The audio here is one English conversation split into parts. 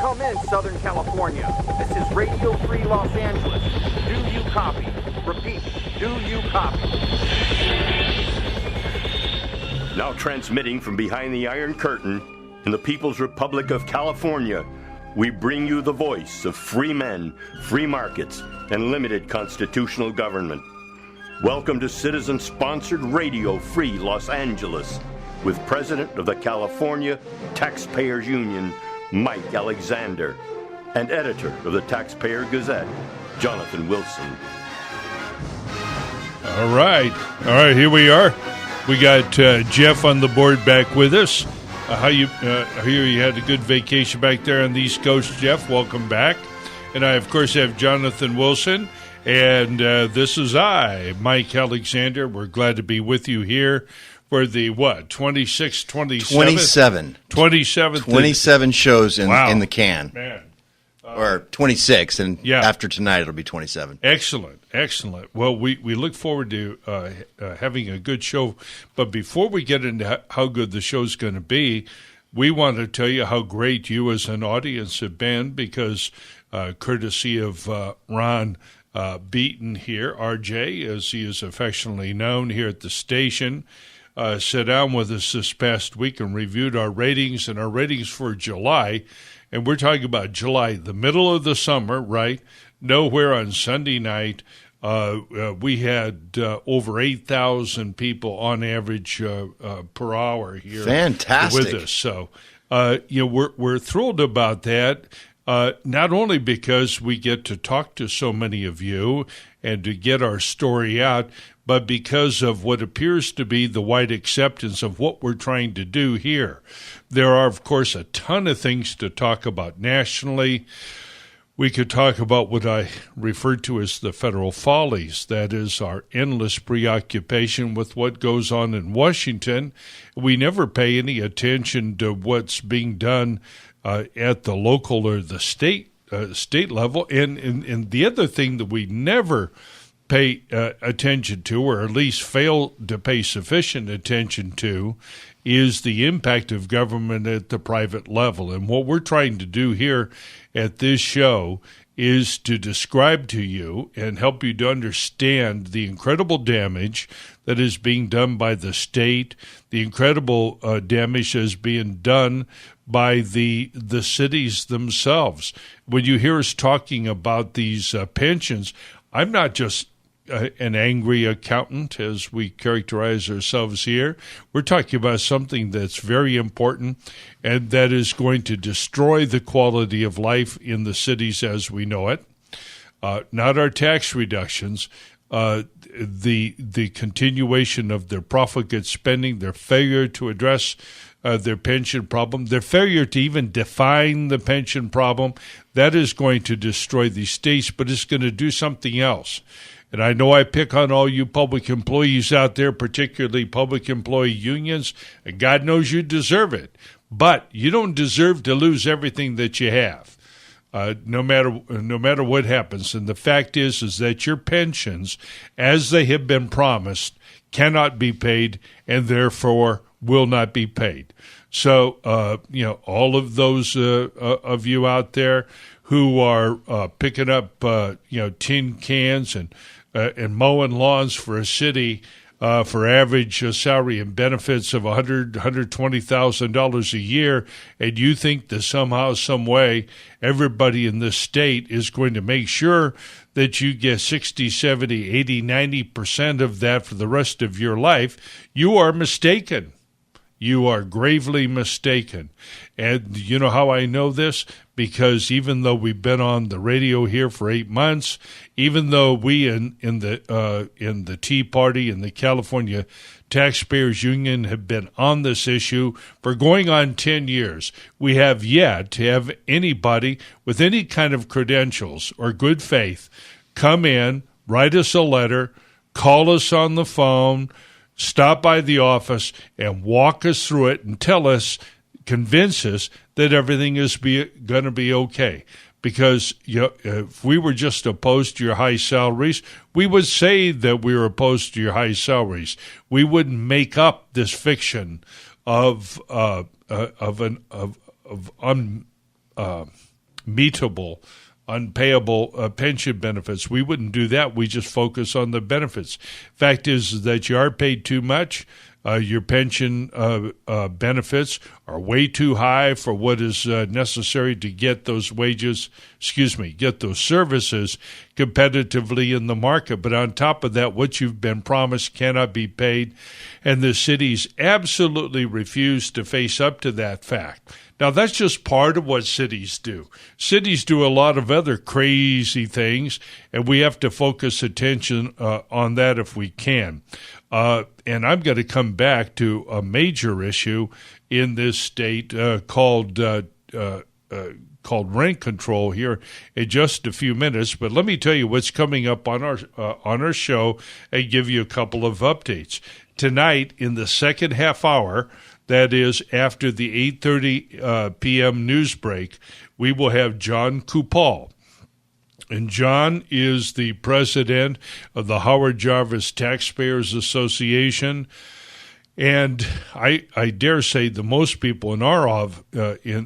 Come in, Southern California. This is Radio Free Los Angeles. Do you copy? Repeat, do you copy? Now transmitting from behind the Iron Curtain in the People's Republic of California, we bring you the voice of free men, free markets, and limited constitutional government. Welcome to citizen-sponsored Radio Free Los Angeles with President of the California Taxpayers Union, Mike Alexander, and editor of the Taxpayer Gazette, Jonathan Wilson. All right, here we are. We got Jeff on the board back with us. I hear you had a good vacation back there on the East Coast, Jeff. Welcome back. And I, of course, have Jonathan Wilson. And this is I, Mike Alexander. We're glad to be with you here for the, 26th, 27th? 27 shows in the can. Man. Or 26, and yeah. After tonight it'll be 27. Excellent. Well, we look forward to having a good show. But before we get into how good the show's going to be, we want to tell you how great you as an audience have been because courtesy of Ron Beaton here, RJ, as he is affectionately known here at the station, sat down with us this past week and reviewed our ratings and our ratings for July. And we're talking about July, the middle of the summer, right? Nowhere on Sunday night. We had over 8,000 people on average per hour here. Fantastic. With us. So, we're thrilled about that. Not only because we get to talk to so many of you and to get our story out, but because of what appears to be the wide acceptance of what we're trying to do here. There are, of course, a ton of things to talk about nationally. We could talk about what I refer to as the federal follies. That is our endless preoccupation with what goes on in Washington. We never pay any attention to what's being done at the local or the state level. And the other thing that we never pay attention to, or at least fail to pay sufficient attention to, is the impact of government at the private level. And what we're trying to do here at this show is to describe to you and help you to understand the incredible damage that is being done by the state, the incredible damage that is being done by the cities themselves. When you hear us talking about these pensions, I'm not just an angry accountant, as we characterize ourselves here. We're talking about something that's very important and that is going to destroy the quality of life in the cities as we know it. Not our tax reductions, the continuation of their profligate spending, their failure to address their pension problem, their failure to even define the pension problem. That is going to destroy these states, but it's going to do something else. And I know I pick on all you public employees out there, particularly public employee unions, and God knows you deserve it. But you don't deserve to lose everything that you have, no matter what happens. And the fact is that your pensions, as they have been promised, cannot be paid and therefore will not be paid. So, all of those of you out there who are picking up, tin cans and mowing lawns for a city for average salary and benefits of $120,000 a year, and you think that somehow, some way, everybody in this state is going to make sure that you get 60, 70, 80, 90% of that for the rest of your life, you are mistaken. You are gravely mistaken. And you know how I know this? Because even though we've been on the radio here for 8 months, even though we in the Tea Party and the California Taxpayers Union have been on this issue for going on 10 years, we have yet to have anybody with any kind of credentials or good faith come in, write us a letter, call us on the phone, stop by the office and walk us through it and convince us that everything is going to be okay. Because if we were just opposed to your high salaries, we would say that we were opposed to your high salaries. We wouldn't make up this fiction of meetable, unpayable pension benefits. We wouldn't do that. We just focus on the benefits. Fact is that you are paid too much. Your pension benefits are way too high for what is necessary to get those get those services competitively in the market. But on top of that, what you've been promised cannot be paid, and the cities absolutely refuse to face up to that fact. Now, that's just part of what cities do. Cities do a lot of other crazy things, and we have to focus attention on that if we can. And I'm going to come back to a major issue in this state called rent control here in just a few minutes. But let me tell you what's coming up on our show and give you a couple of updates. Tonight, in the second half hour, that is after the 8:30 p.m. news break, we will have John Kupal. And John is the president of the Howard Jarvis Taxpayers Association. And I dare say that most people in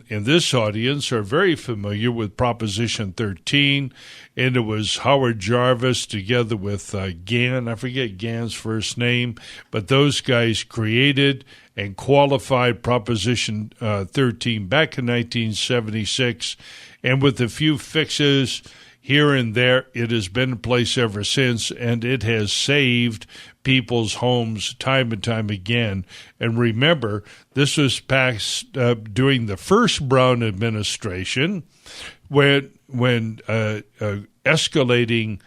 this audience are very familiar with Proposition 13, and it was Howard Jarvis together with Gann. I forget Gann's first name, but those guys created and qualified Proposition 13 back in 1976, and with a few fixes here and there, it has been in place ever since, and it has saved people's homes time and time again. And remember, this was passed during the first Brown administration, when escalating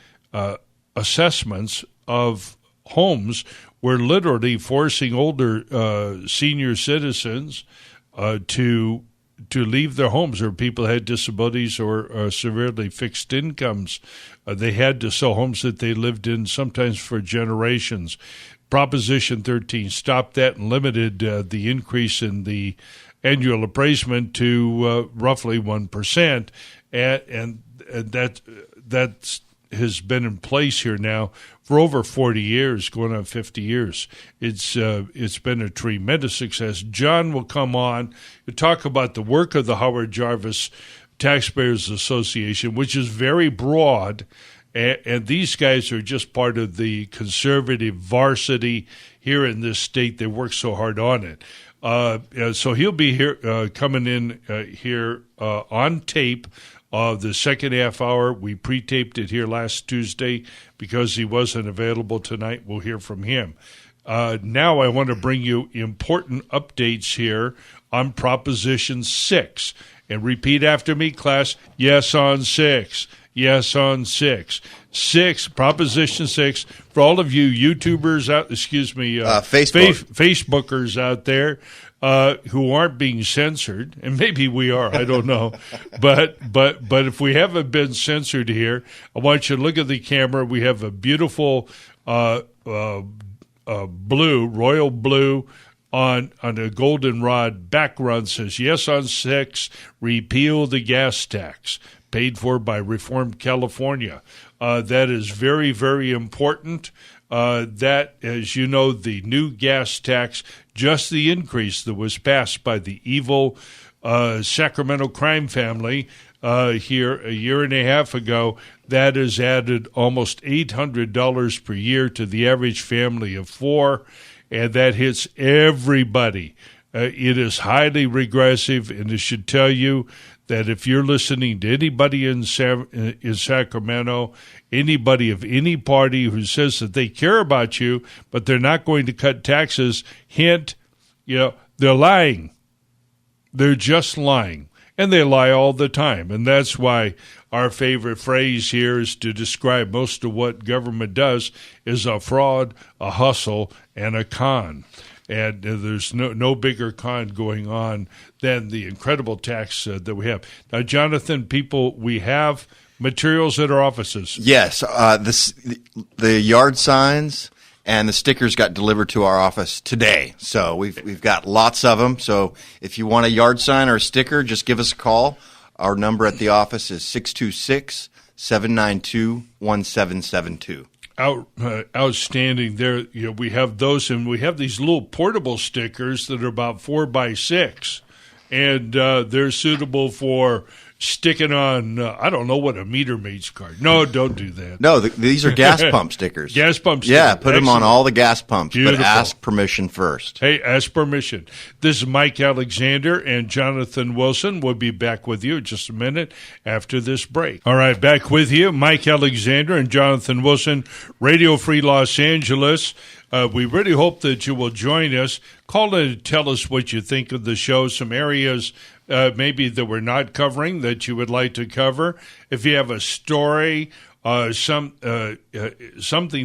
assessments of homes were literally forcing older senior citizens to leave their homes, or people had disabilities or severely fixed incomes. They had to sell homes that they lived in sometimes for generations. Proposition 13 stopped that and limited the increase in the annual appraisement to roughly 1%, and that has been in place here now for over 40 years, going on 50 years. It's been a tremendous success. John will come on to talk about the work of the Howard Jarvis Taxpayers Association, which is very broad, and these guys are just part of the conservative varsity here in this state. They work so hard on it. So he'll be here, coming in here on tape. The second half hour, we pre-taped it here last Tuesday because he wasn't available tonight. We'll hear from him. Now I want to bring you important updates here on Proposition 6. And repeat after me, class. Yes on 6. Yes on 6. 6, Proposition 6. For all of you YouTubers Facebookers out there, who aren't being censored, and maybe we are, I don't know, but if we haven't been censored here, I want you to look at the camera. We have a beautiful royal blue on a goldenrod background says, yes on 6, repeal the gas tax, paid for by Reform California. That is very, very important. That, as you know, the new gas tax, just the increase that was passed by the evil Sacramento crime family here a year and a half ago, that has added almost $800 per year to the average family of 4, and that hits everybody. It is highly regressive, and it should tell you that if you're listening to anybody in Sacramento, anybody of any party who says that they care about you, but they're not going to cut taxes, hint, they're lying. They're just lying. And they lie all the time. And that's why our favorite phrase here is to describe most of what government does is a fraud, a hustle, and a con. And there's no bigger con going on than the incredible tax that we have. Now, Jonathan, we have materials at our offices. Yes, the yard signs and the stickers got delivered to our office today. So we've got lots of them. So if you want a yard sign or a sticker, just give us a call. Our number at the office is 626-792-1772. Outstanding. There, we have those, and we have these little portable stickers that are about 4 by 6, and they're suitable for sticking on, I don't know what a meter maid's card. No, don't do that. No, these are gas pump stickers. Gas pump stickers. Yeah, put them on all the gas pumps, Beautiful. but ask permission first. Hey, ask permission. This is Mike Alexander and Jonathan Wilson. We'll be back with you in just a minute after this break. All right, back with you, Mike Alexander and Jonathan Wilson, Radio Free Los Angeles. We really hope that you will join us. Call in and tell us what you think of the show, some areas maybe that we're not covering that you would like to cover. If you have a story, something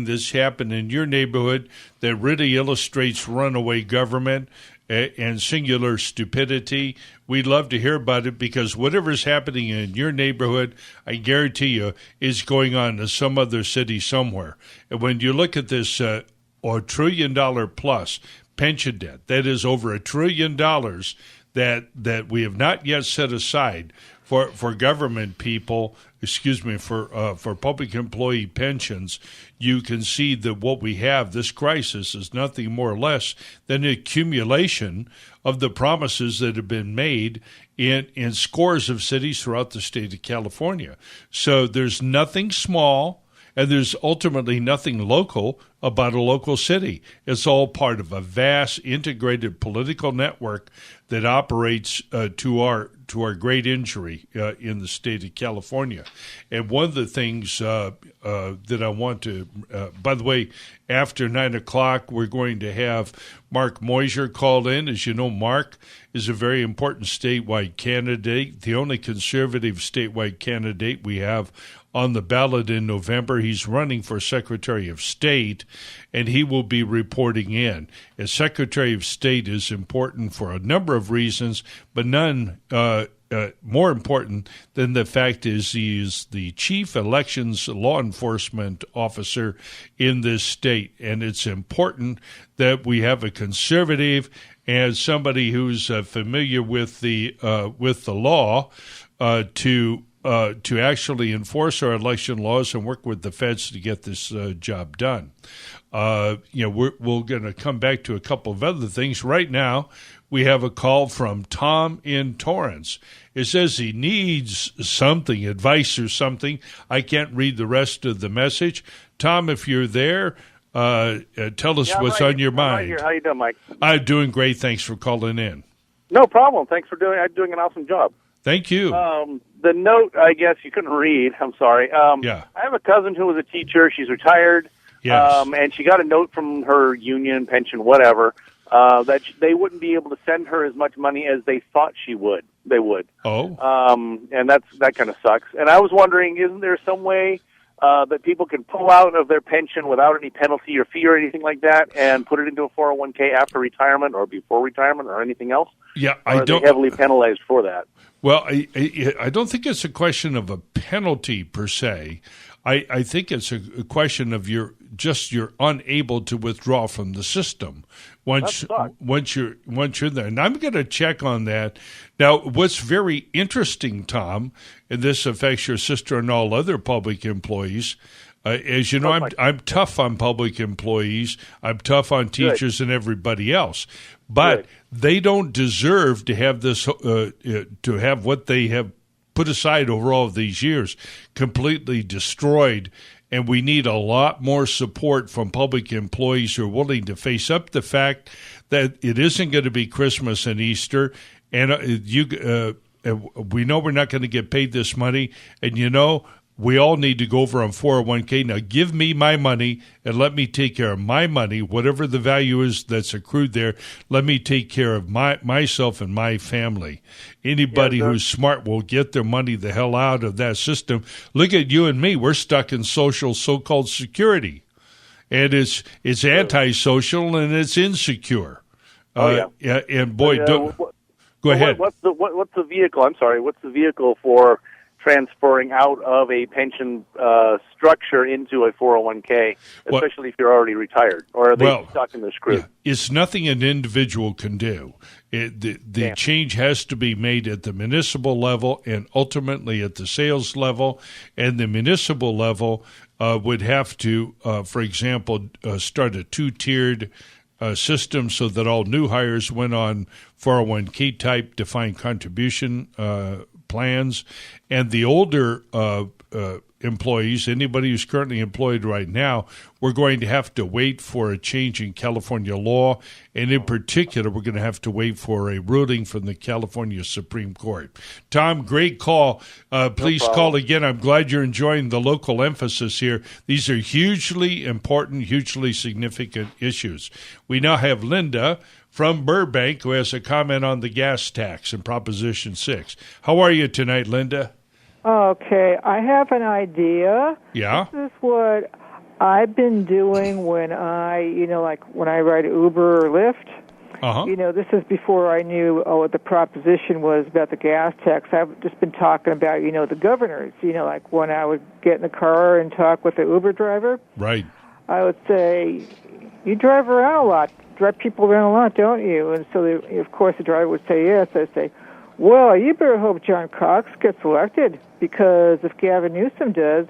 that's happened in your neighborhood that really illustrates runaway government and singular stupidity, we'd love to hear about it, because whatever's happening in your neighborhood, I guarantee you, is going on in some other city somewhere. And when you look at this $1 trillion plus pension debt, that is over $1 trillion that we have not yet set aside for government people, for public employee pensions, you can see that what we have, this crisis, is nothing more or less than an accumulation of the promises that have been made in scores of cities throughout the state of California. So there's nothing small, and there's ultimately nothing local about a local city. It's all part of a vast integrated political network that operates to our great injury in the state of California. And one of the things that I want to, by the way, after 9 o'clock, we're going to have Mark Moiser call in. As you know, Mark is a very important statewide candidate, the only conservative statewide candidate we have on the ballot in November. He's running for Secretary of State, and he will be reporting in. As Secretary of State is important for a number of reasons, but none more important than the fact is he is the chief elections law enforcement officer in this state, and it's important that we have a conservative and somebody who's familiar with the law to actually enforce our election laws and work with the feds to get this job done. We're going to come back to a couple of other things. Right now, we have a call from Tom in Torrance. It says he needs something, advice or something. I can't read the rest of the message. Tom, if you're there, tell us what's on your mind. I'm right here. How you doing, Mike? I'm doing great. Thanks for calling in. No problem. Thanks for doing an awesome job. Thank you. The note, I guess you couldn't read. I'm sorry. Yeah. I have a cousin who was a teacher. She's retired. Yes. And she got a note from her union, pension, whatever, that they wouldn't be able to send her as much money as they thought they would. Oh. And that kind of sucks. And I was wondering, isn't there some way that people can pull out of their pension without any penalty or fee or anything like that and put it into a 401k after retirement or before retirement or anything else? Yeah, I don't. Are they heavily penalized for that? Well, I don't think it's a question of a penalty per se. I think it's a question of you're unable to withdraw from the system once you're there. And I'm going to check on that. Now, what's very interesting, Tom, and this affects your sister and all other public employees. As you know, I'm tough on public employees. I'm tough on teachers and everybody else. But they don't deserve to have this, to have what they have put aside over all of these years completely destroyed. And we need a lot more support from public employees who are willing to face up the fact that it isn't going to be Christmas and Easter. And we know we're not going to get paid this money. And, we all need to go over on 401k. Now, give me my money and let me take care of my money, whatever the value is that's accrued there. Let me take care of myself and my family. Anybody who's smart will get their money the hell out of that system. Look at you and me. We're stuck in so-called security. And it's antisocial and it's insecure. And boy, go ahead. What's the vehicle? I'm sorry. What's the vehicle for transferring out of a pension structure into a 401k, especially if you're already retired? Or are they stuck in the screw? Yeah, it's nothing an individual can do. The change has to be made at the municipal level and ultimately at the sales level. And the municipal level would have to, for example, start a two-tiered system so that all new hires went on 401k type defined contribution plans, and the older employees, anybody who's currently employed right now, we're going to have to wait for a change in California law, and in particular, we're going to have to wait for a ruling from the California Supreme Court. Tom, great call. Please call again. I'm glad you're enjoying the local emphasis here. These are hugely important, hugely significant issues. We now have Linda from Burbank who has a comment on the gas tax and Proposition 6. How are you tonight, Linda? Okay, I have an idea. Yeah? This is what I've been doing when when I ride Uber or Lyft. Uh-huh. This is before I knew what the proposition was about the gas tax. I've just been talking about, the governors. Like when I would get in the car and talk with the Uber driver. Right. I would say, you drive around a lot, drive people around a lot, don't you? And so, of course, the driver would say yes. I'd say, well, you better hope John Cox gets elected, because if Gavin Newsom does,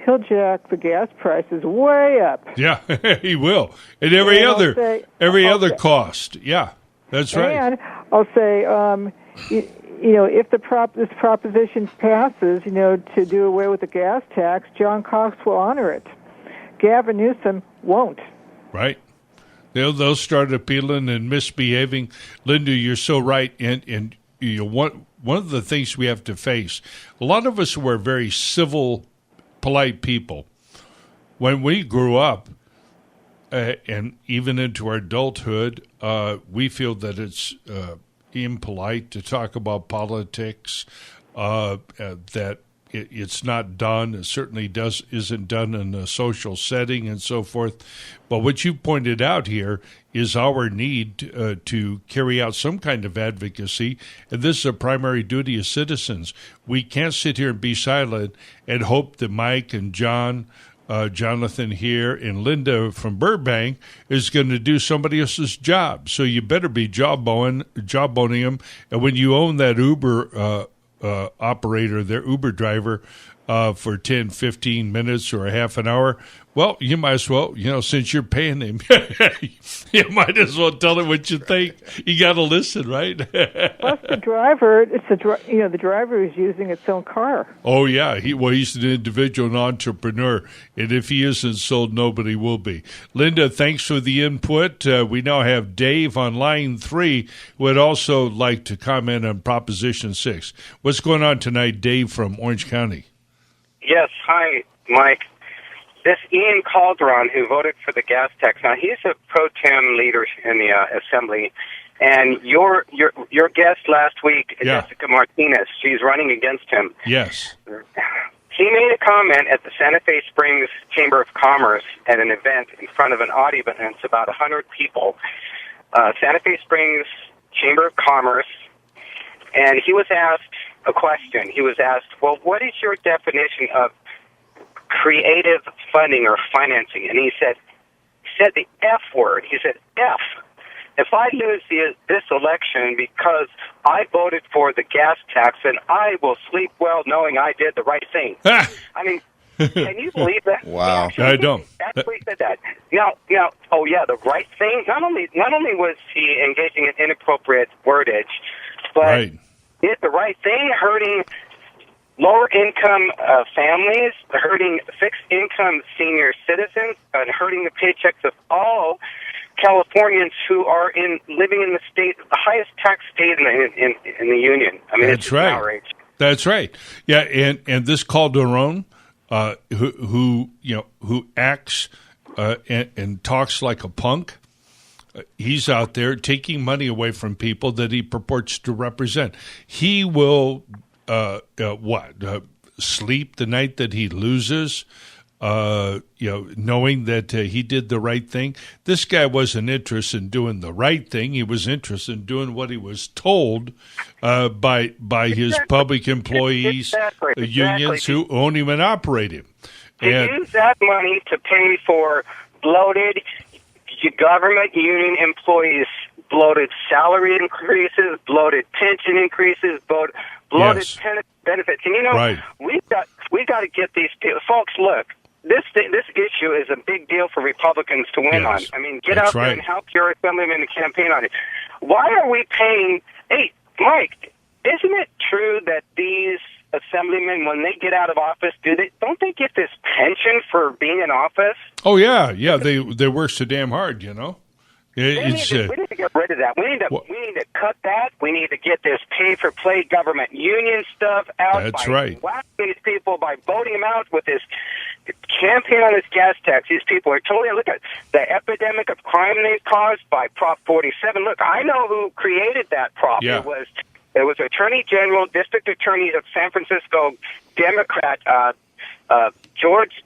he'll jack the gas prices way up. Yeah, he will. And every other cost. Yeah, that's right. And I'll say, if this proposition passes, to do away with the gas tax, John Cox will honor it. Gavin Newsom won't. Right. They'll start appealing and misbehaving. Linda, you're so right. And one of the things we have to face, a lot of us were very civil, polite people. When we grew up, and even into our adulthood, we feel that it's impolite to talk about politics, that it's not done. It certainly isn't done in a social setting and so forth. But what you pointed out here is our need to carry out some kind of advocacy, and this is a primary duty of citizens. We can't sit here and be silent and hope that Mike and John, Jonathan here, and Linda from Burbank is going to do somebody else's job. So you better be jawboning them. And when you own that Uber operator, their Uber driver, for 10, 15 minutes or a half an hour, well, you might as well, since you're paying him, you might as well tell him what you think. You got to listen, right? Plus the driver, the driver is using its own car. Oh, yeah. He's an individual, an entrepreneur, and if he isn't sold, nobody will be. Linda, thanks for the input. We now have Dave on line 3 who would also like to comment on Proposition 6. What's going on tonight, Dave from Orange County? Yes, hi, Mike. This Ian Calderon, who voted for the gas tax, now he's a pro tem leader in the assembly, and your guest last week, Jessica Martinez, she's running against him. Yes. He made a comment at the Santa Fe Springs Chamber of Commerce at an event in front of an audience, about 100 people. Santa Fe Springs Chamber of Commerce, and he was asked a question. He was asked, well, what is your definition of creative funding or financing? And he said the F word. He said, F. If I lose this election because I voted for the gas tax, then I will sleep well knowing I did the right thing. I mean, can you believe that? Wow. I don't. Actually said that. Now, oh yeah, the right thing. Not only was he engaging in inappropriate wordage, but right. Is the right thing hurting lower-income families, hurting fixed-income senior citizens, and hurting the paychecks of all Californians who are living in the state, the highest tax state in the union. I mean, that's it's right. outrage. That's right. Yeah, and this Calderon, who acts and talks like a punk. He's out there taking money away from people that he purports to represent. He will sleep the night that he loses, knowing that he did the right thing. This guy wasn't interested in doing the right thing. He was interested in doing what he was told by his public employees, unions who own him and operate him. To use that money to pay for bloated government union employees, bloated salary increases, bloated pension increases, bloated benefits. And right. we've got to get these people. Folks, look, this issue is a big deal for Republicans to win on. I mean, get out there and help your assemblyman campaign on it. Why are we paying? Hey, Mike, isn't it true that these assemblymen, when they get out of office, don't they get this pension for being in office? Oh yeah, they work so damn hard, you know. We need to get rid of that. We need to cut that. We need to get this pay-for-play government union stuff out. That's right. Whacking these people by voting them out with this campaign on this gas tax. These people are totally, look at the epidemic of crime they've caused by Prop 47. Look, I know who created that prop. Yeah. It was Attorney General, District Attorney of San Francisco, Democrat George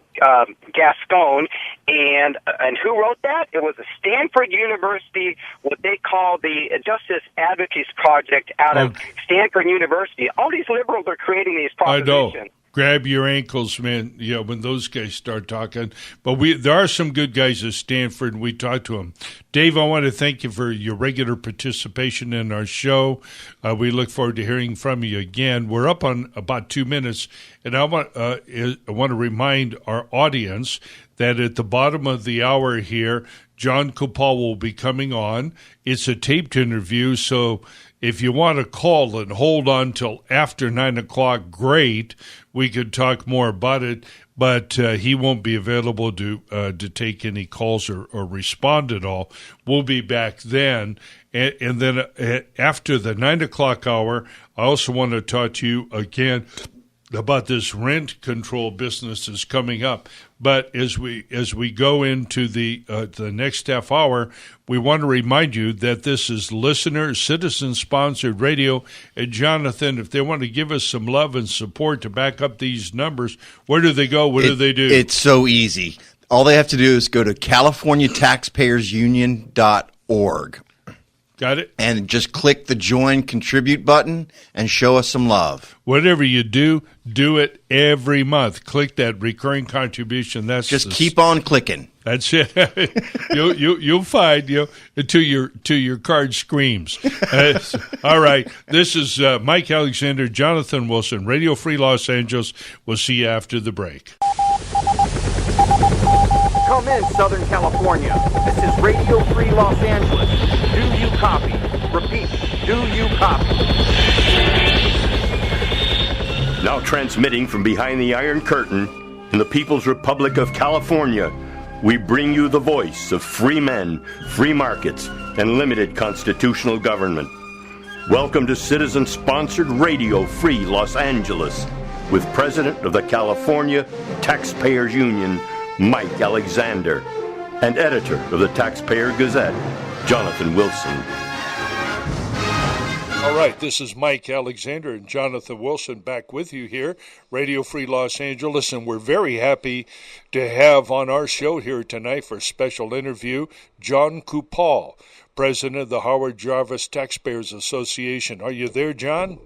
Gascon, and who wrote that? It was a Stanford University, what they call the Justice Advocacy Project out of Stanford University. All these liberals are creating these propositions. I know. Grab your ankles, man, when those guys start talking. But there are some good guys at Stanford, and we talk to them. Dave, I want to thank you for your regular participation in our show. We look forward to hearing from you again. We're up on about 2 minutes, and I want to remind our audience that at the bottom of the hour here, John Kupal will be coming on. It's a taped interview, so if you want to call and hold on till after 9 o'clock, great. We could talk more about it, but he won't be available to take any calls or respond at all. We'll be back then. And then after the 9 o'clock hour, I also want to talk to you again about this rent control business is coming up. But as we go into the next half hour, we want to remind you that this is listener, citizen-sponsored radio. And Jonathan, if they want to give us some love and support to back up these numbers, where do they go? What do they do? It's so easy. All they have to do is go to CaliforniaTaxpayersUnion.org. Got it? And just click the Join Contribute button and show us some love. Whatever you do it every month. Click that recurring contribution. That's just keep on clicking. That's it. You'll find until your card screams. All right. This is Mike Alexander, Jonathan Wilson, Radio Free Los Angeles. We'll see you after the break. Come in, Southern California. This is Radio Free Los Angeles. Do you copy? Repeat, do you copy? Now transmitting from behind the Iron Curtain in the People's Republic of California, we bring you the voice of free men, free markets, and limited constitutional government. Welcome to citizen-sponsored Radio Free Los Angeles with President of the California Taxpayers Union, Mike Alexander, and editor of the Taxpayer Gazette, Jonathan Wilson. All right, this is Mike Alexander and Jonathan Wilson back with you here, Radio Free Los Angeles, and we're very happy to have on our show here tonight for a special interview, John Kupal, President of the Howard Jarvis Taxpayers Association. Are you there, John?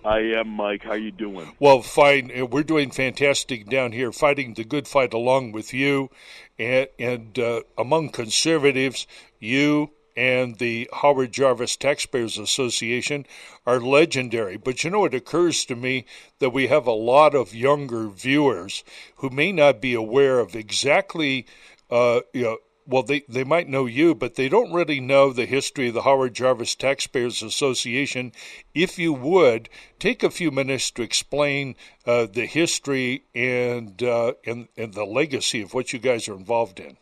I am, Mike. How you doing? Well, fine. We're doing fantastic down here, fighting the good fight along with you. And among conservatives, you and the Howard Jarvis Taxpayers Association are legendary. But it occurs to me that we have a lot of younger viewers who may not be aware of exactly, well, they might know you, but they don't really know the history of the Howard Jarvis Taxpayers Association. If you would, take a few minutes to explain the history and the legacy of what you guys are involved in.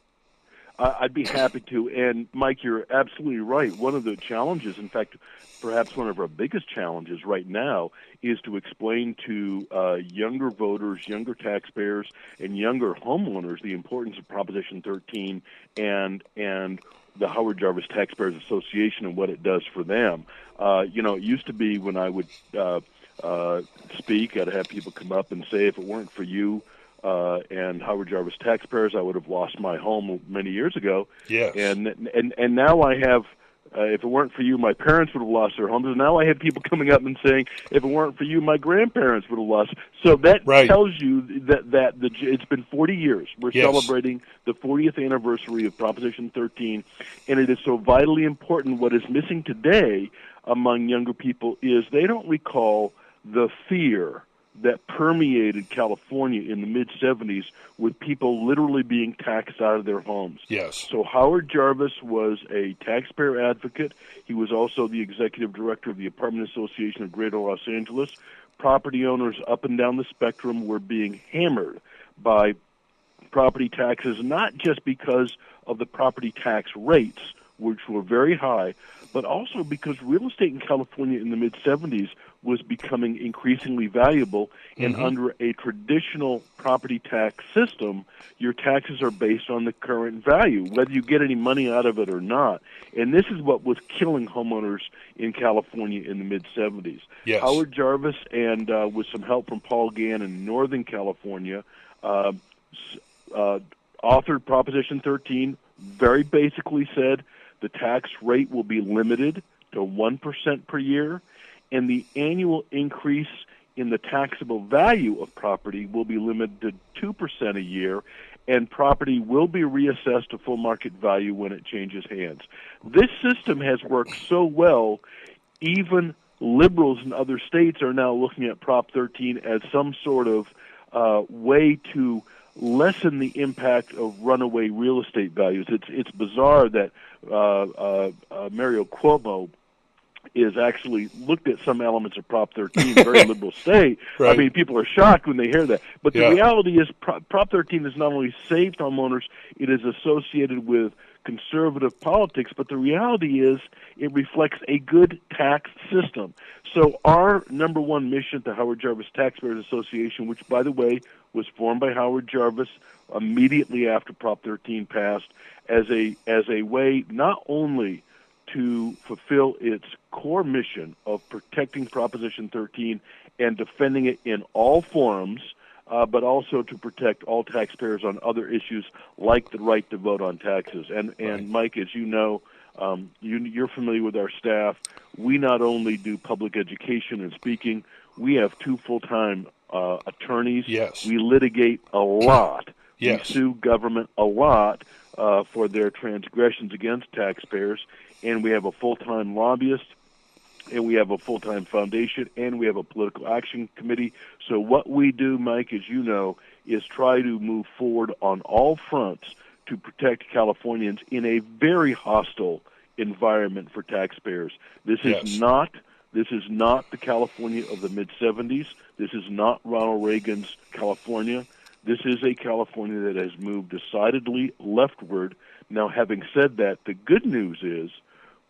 I'd be happy to. And, Mike, you're absolutely right. One of the challenges, in fact, perhaps one of our biggest challenges right now, is to explain to younger voters, younger taxpayers, and younger homeowners the importance of Proposition 13 and the Howard Jarvis Taxpayers Association and what it does for them. It used to be when I would speak, I'd have people come up and say, if it weren't for you and Howard Jarvis Taxpayers, I would have lost my home many years ago. Yes. And now I have, if it weren't for you, my parents would have lost their homes. And now I have people coming up and saying, if it weren't for you, my grandparents would have lost. So that tells you that it's been 40 years. We're celebrating the 40th anniversary of Proposition 13, and it is so vitally important. What is missing today among younger people is they don't recall the fear that permeated California in the mid-'70s with people literally being taxed out of their homes. Yes. So Howard Jarvis was a taxpayer advocate. He was also the executive director of the Apartment Association of Greater Los Angeles. Property owners up and down the spectrum were being hammered by property taxes, not just because of the property tax rates, which were very high, but also because real estate in California in the mid-'70s was becoming increasingly valuable, and under a traditional property tax system, your taxes are based on the current value, whether you get any money out of it or not. And this is what was killing homeowners in California in the mid-'70s. Yes. Howard Jarvis, and with some help from Paul Gann in Northern California, authored Proposition 13, very basically said the tax rate will be limited to 1% per year, and the annual increase in the taxable value of property will be limited to 2% a year, and property will be reassessed to full market value when it changes hands. This system has worked so well, even liberals in other states are now looking at Prop 13 as some sort of way to lessen the impact of runaway real estate values. It's bizarre that Mario Cuomo is actually looked at some elements of Prop 13, a very liberal state. Right. I mean, people are shocked when they hear that. But the Yeah. reality is Prop 13 has not only saved homeowners, it is associated with conservative politics, but the reality is it reflects a good tax system. So our number one mission at the Howard Jarvis Taxpayers Association, which, by the way, was formed by Howard Jarvis immediately after Prop 13 passed, as a way not only to fulfill its core mission of protecting Proposition 13 and defending it in all forums, but also to protect all taxpayers on other issues like the right to vote on taxes. And Mike, as you know, you're familiar with our staff. We not only do public education and speaking, we have 2 full-time attorneys. Yes. We litigate a lot. Yes. We sue government a lot for their transgressions against taxpayers, and we have a full-time lobbyist, and we have a full-time foundation, and we have a political action committee. So what we do, Mike, as you know, is try to move forward on all fronts to protect Californians in a very hostile environment for taxpayers. This is not the California of the mid-'70s. This is not Ronald Reagan's California. This is a California that has moved decidedly leftward. Now, having said that, the good news is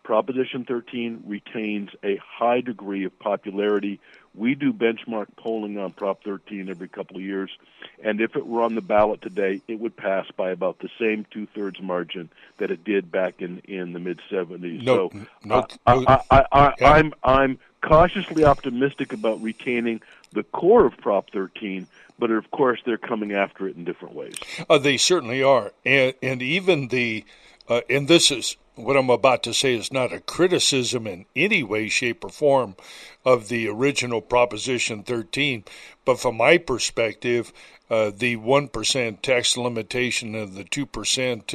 Proposition 13 retains a high degree of popularity. We do benchmark polling on Prop 13 every couple of years, and if it were on the ballot today, it would pass by about the same 2/3 margin that it did back in the mid-'70s. I'm cautiously optimistic about retaining the core of Prop 13, but of course they're coming after it in different ways. They certainly are, and even and this is what I'm about to say is not a criticism in any way, shape, or form of the original Proposition 13, but from my perspective, the 1% tax limitation and the 2%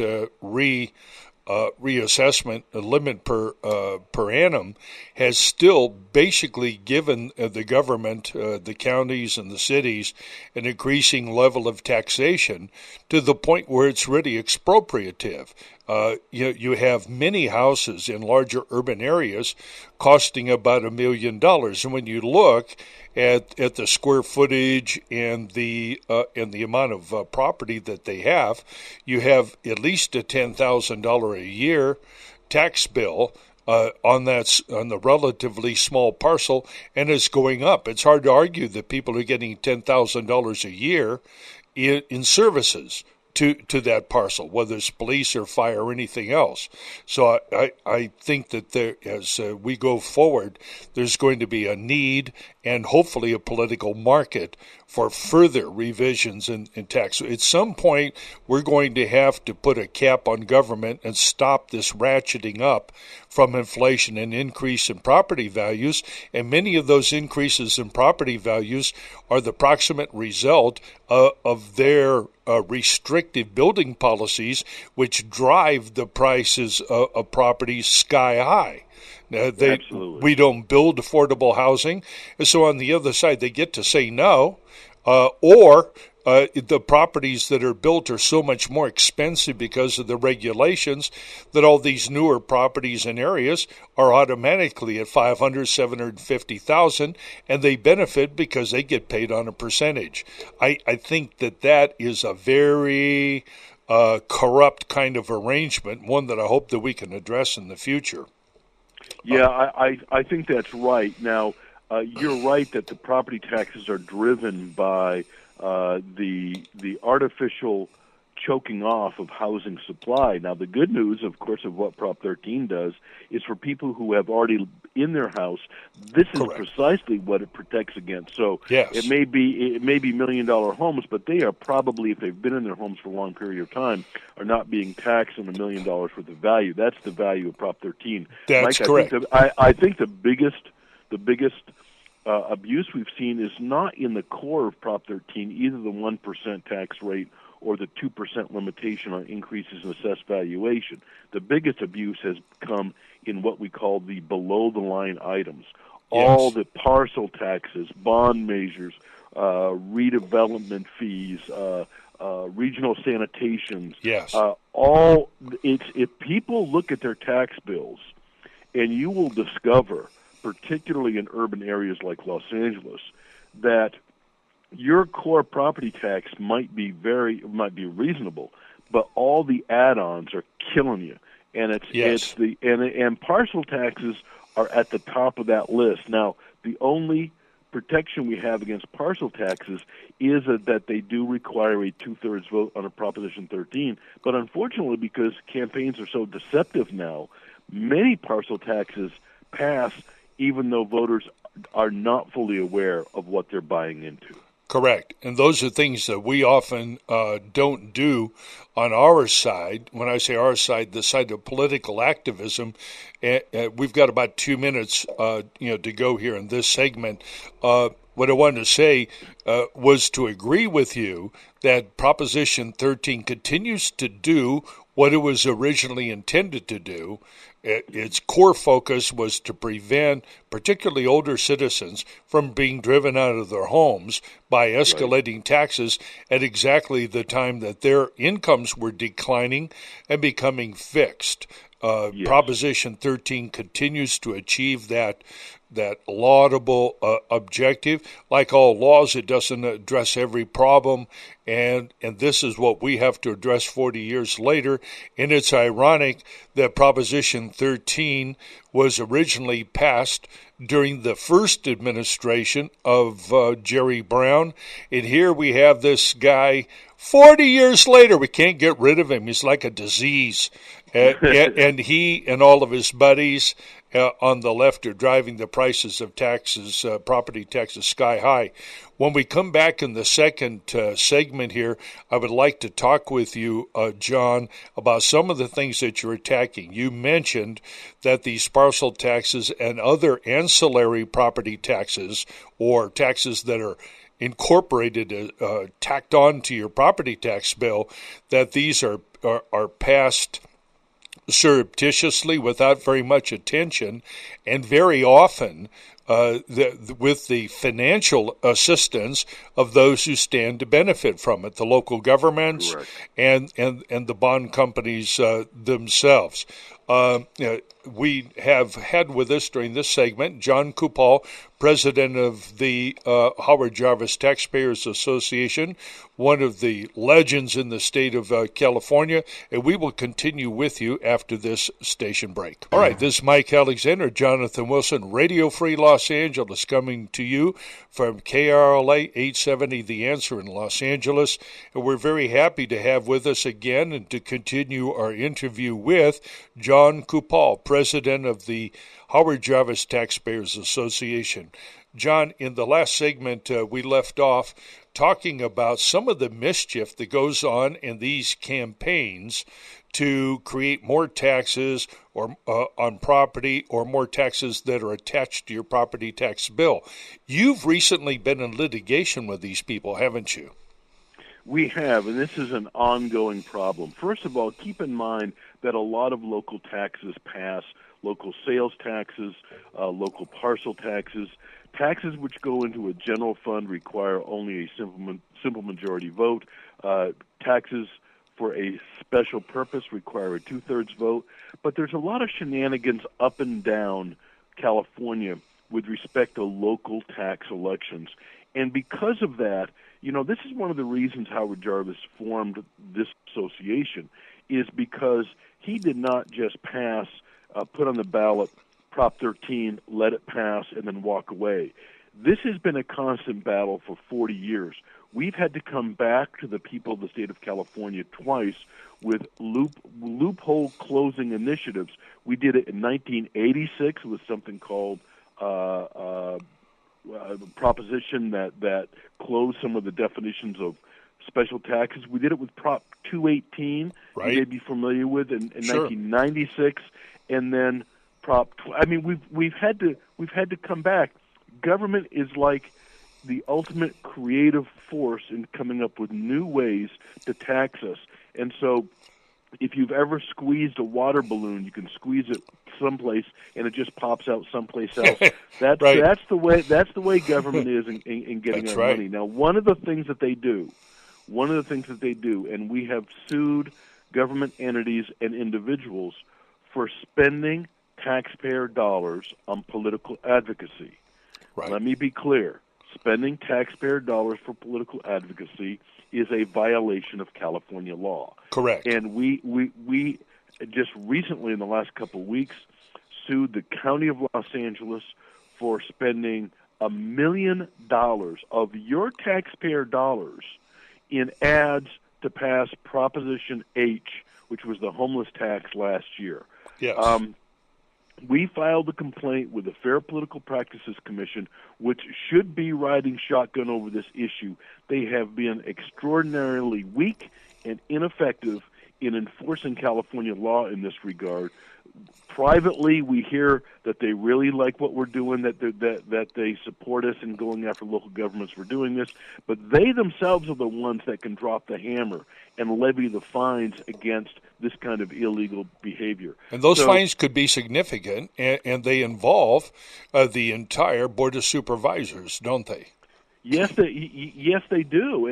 reassessment limit per annum has still basically given the government, the counties and the cities, an increasing level of taxation to the point where it's really expropriative. You have many houses in larger urban areas costing about $1 million, and when you look at the square footage and the amount of property that they have, you have at least a $10,000 a year tax bill on the relatively small parcel, and it's going up. It's hard to argue that people are getting $10,000 a year in services to that parcel, whether it's police or fire or anything else. So I think that as we go forward, there's going to be a need and hopefully a political market for further revisions in tax. At some point, we're going to have to put a cap on government and stop this ratcheting up from inflation and increase in property values. And many of those increases in property values are the proximate result of their restrictive building policies, which drive the prices of properties sky high. Absolutely. We don't build affordable housing. And so on the other side, they get to say no, or the properties that are built are so much more expensive because of the regulations that all these newer properties and areas are automatically at 500, 750,000, and they benefit because they get paid on a percentage. I think that is a very corrupt kind of arrangement, one that I hope that we can address in the future. Yeah, I think that's right. Now, you're right that the property taxes are driven by the artificial choking off of housing supply. Now, the good news, of course, of what Prop 13 does is for people who have already in their house, this is precisely what it protects against. So it may be $1 million homes, but they are probably, if they've been in their homes for a long period of time, are not being taxed on $1 million worth of value. That's the value of Prop 13. That's Mike, correct. I think the biggest abuse we've seen is not in the core of Prop 13, either the 1% tax rate or the 2% limitation on increases in assessed valuation. The biggest abuse has come in what we call the below-the-line items. All the parcel taxes, bond measures, redevelopment fees, regional sanitations. If people look at their tax bills, and you will discover, particularly in urban areas like Los Angeles, that your core property tax might be reasonable, but all the add-ons are killing you, and and parcel taxes are at the top of that list. Now, the only protection we have against parcel taxes is that they do require a 2/3 vote on a Proposition 13. But unfortunately, because campaigns are so deceptive now, many parcel taxes pass even though voters are not fully aware of what they're buying into. Correct. And those are things that we often don't do on our side. When I say our side, the side of political activism, we've got about 2 minutes to go here in this segment. What I wanted to say was to agree with you that Proposition 13 continues to do what it was originally intended to do. Its core focus was to prevent particularly older citizens from being driven out of their homes by escalating taxes at exactly the time that their incomes were declining and becoming fixed. Proposition 13 continues to achieve that laudable objective. Like all laws, it doesn't address every problem, and this is what we have to address 40 years later. And it's ironic that Proposition 13 was originally passed during the first administration of Jerry Brown, and here we have this guy 40 years later. We can't get rid of him. He's like a disease. And he and all of his buddies on the left are driving the prices of taxes, property taxes, sky high. When we come back in the second segment here, I would like to talk with you, John, about some of the things that you're attacking. You mentioned that these parcel taxes and other ancillary property taxes, or taxes that are incorporated, tacked on to your property tax bill, that these are passed surreptitiously without very much attention, and very often with the financial assistance of those who stand to benefit from it, the local governments and the bond companies themselves. We have had with us during this segment John Kupal, president of the Howard Jarvis Taxpayers Association, one of the legends in the state of California, and we will continue with you after this station break. All right, this is Mike Alexander, Jonathan Wilson, Radio Free Los Angeles, coming to you from KRLA 870 The Answer in Los Angeles, and we're very happy to have with us again and to continue our interview with John Kupal, president of the Howard Jarvis Taxpayers Association. John, in the last segment, we left off talking about some of the mischief that goes on in these campaigns to create more taxes or on property, or more taxes that are attached to your property tax bill. You've recently been in litigation with these people, haven't you? We have, and this is an ongoing problem. First of all, keep in mind that a lot of local taxes pass local sales taxes, local parcel taxes. Taxes which go into a general fund require only a simple majority vote. Taxes for a special purpose require a 2/3 vote. But there's a lot of shenanigans up and down California with respect to local tax elections. And because of that, this is one of the reasons Howard Jarvis formed this association, is because he did not just put on the ballot Prop 13, let it pass, and then walk away. This has been a constant battle for 40 years. We've had to come back to the people of the state of California twice with loophole closing initiatives. We did it in 1986 with something called a proposition that closed some of the definitions of special taxes. We did it with Prop 218, right. You may be familiar with, in Sure. 1996, and then we've had to come back. Government is like the ultimate creative force in coming up with new ways to tax us. And so if you've ever squeezed a water balloon, you can squeeze it someplace and it just pops out someplace else. That's right. that's the way government is in getting That's our right. money. Now, one of the things that they do, and we have sued government entities and individuals for spending taxpayer dollars on political advocacy. Right. Let me be clear. Spending taxpayer dollars for political advocacy is a violation of California law. Correct. And we just recently, in the last couple of weeks, sued the County of Los Angeles for spending $1 million of your taxpayer dollars in ads to pass Proposition H, which was the homeless tax last year. Yes. We filed a complaint with the Fair Political Practices Commission, which should be riding shotgun over this issue. They have been extraordinarily weak and ineffective in enforcing California law in this regard. Privately, we hear that they really like what we're doing, that they support us in going after local governments for doing this, but they themselves are the ones that can drop the hammer and levy the fines against this kind of illegal behavior. And those fines could be significant, and they involve the entire Board of Supervisors, don't they? Yes, they do.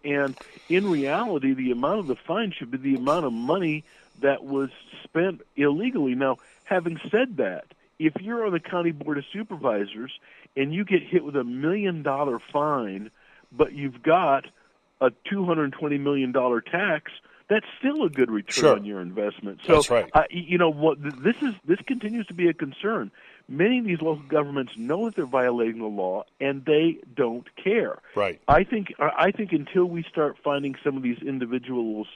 And in reality, the amount of the fine should be the amount of money that was spent illegally. Now, having said that, if you're on the County Board of Supervisors and you get hit with $1 million fine, but you've got a $220 million tax, that's still a good return on your investment. So, that's right. This continues to be a concern. Many of these local governments know that they're violating the law, and they don't care. Right. I think until we start finding some of these individuals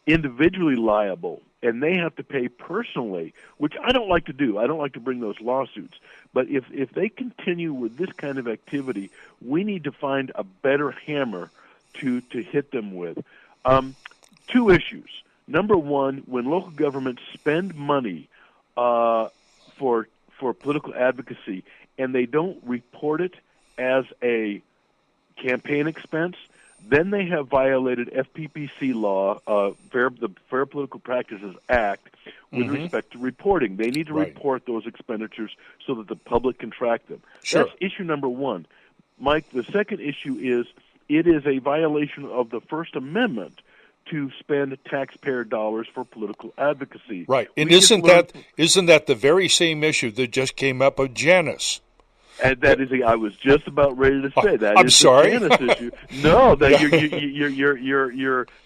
individually liable, and they have to pay personally, which I don't like to do. I don't like to bring those lawsuits. But if they continue with this kind of activity, we need to find a better hammer to hit them with. Two issues. Number one, when local governments spend money for political advocacy and they don't report it as a campaign expense, then they have violated FPPC law, the Fair Political Practices Act, with respect to reporting. They need to report those expenditures so that the public can track them. Sure. That's issue number one. Mike, the second issue is it is a violation of the First Amendment to spend taxpayer dollars for political advocacy. Right. And isn't that the very same issue that just came up with Janus? And that is, I was just about ready to say that. I'm is sorry. The Janus issue. No, that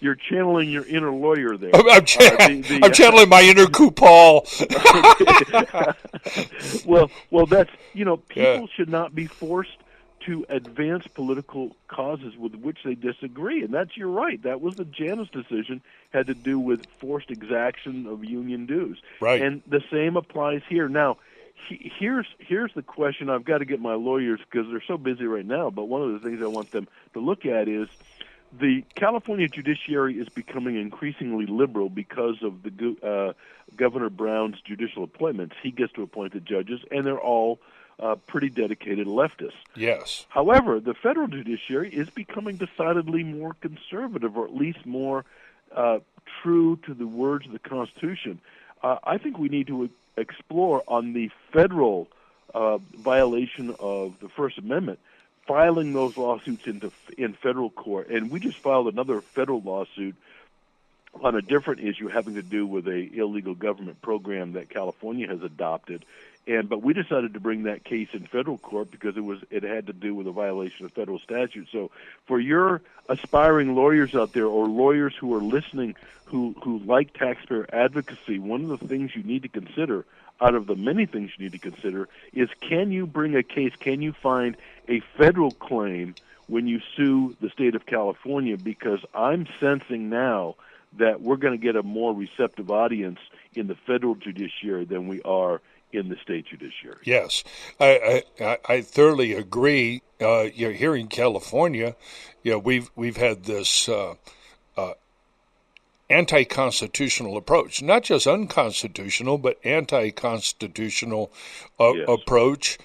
you're channeling your inner lawyer there. I'm channeling my inner Kupal. well, that's people should not be forced to advance political causes with which they disagree, and you're right. That was the Janus decision, had to do with forced exaction of union dues. Right. And the same applies here. Now, here's the question. I've got to get my lawyers, because they're so busy right now, but one of the things I want them to look at is the California judiciary is becoming increasingly liberal because of the Governor Brown's judicial appointments. He gets to appoint the judges, and they're all pretty dedicated leftists. Yes. However, the federal judiciary is becoming decidedly more conservative, or at least more true to the words of the Constitution. I think we need to explore on the federal violation of the First Amendment, filing those lawsuits in federal court. And we just filed another federal lawsuit on a different issue having to do with a illegal government program that California has adopted. But we decided to bring that case in federal court because it had to do with a violation of federal statute. So for your aspiring lawyers out there, or lawyers who are listening who like taxpayer advocacy, one of the things you need to consider, out of the many things you need to consider, is can you bring a case, can you find a federal claim when you sue the state of California? Because I'm sensing now that we're going to get a more receptive audience in the federal judiciary than we are in the state judiciary. Yes, I thoroughly agree. Here in California, we've had this anti-constitutional approach, not just unconstitutional, but anti-constitutional approach.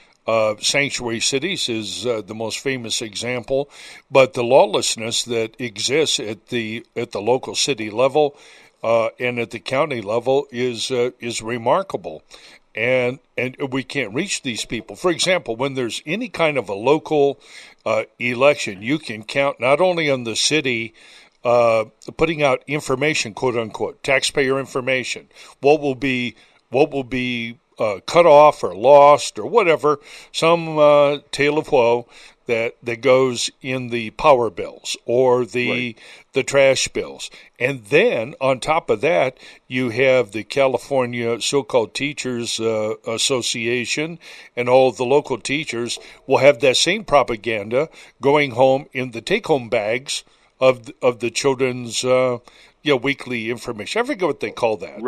Sanctuary cities is the most famous example, but the lawlessness that exists at the local city level and at the county level is remarkable. And we can't reach these people. For example, when there's any kind of a local election, you can count not only on the city putting out information, quote unquote, taxpayer information, what will be cut off or lost or whatever, some tale of woe that goes in the power bills or the trash bills. And then on top of that, you have the California so-called Teachers Association, and all the local teachers will have that same propaganda going home in the take-home bags of the children's weekly information. I forget what they call that.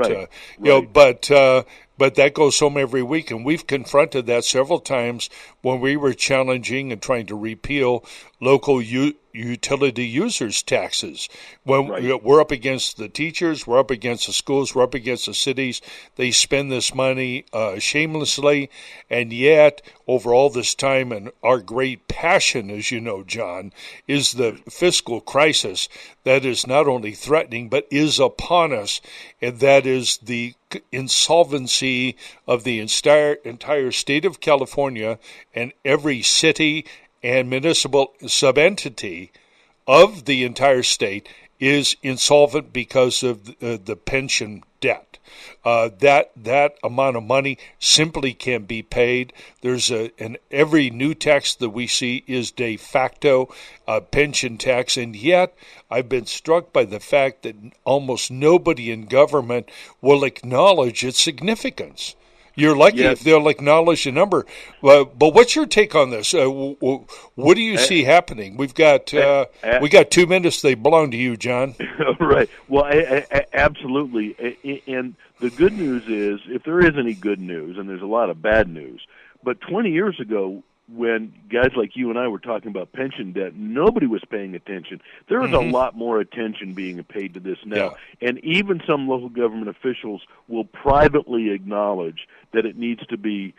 But that goes home every week, and we've confronted that several times when we were challenging and trying to repeal local utility users taxes. When we're up against the teachers, we're up against the schools, we're up against the cities. They spend this money shamelessly, and yet over all this time, and our great passion, as you know, John, is the fiscal crisis that is not only threatening but is upon us, and that is the insolvency of the entire state of California, and every city and municipal subentity of the entire state is insolvent because of the pension debt. That amount of money simply can't be paid. There's every new tax that we see is de facto pension tax, and yet I've been struck by the fact that almost nobody in government will acknowledge its significance. You're lucky if they'll acknowledge the number. But what's your take on this? What do you see happening? We got 2 minutes. They belong to you, John. Right. Well, absolutely. And the good news is, if there is any good news, and there's a lot of bad news, but 20 years ago, when guys like you and I were talking about pension debt, nobody was paying attention. There is a lot more attention being paid to this now. Yeah. And even some local government officials will privately acknowledge that it needs to be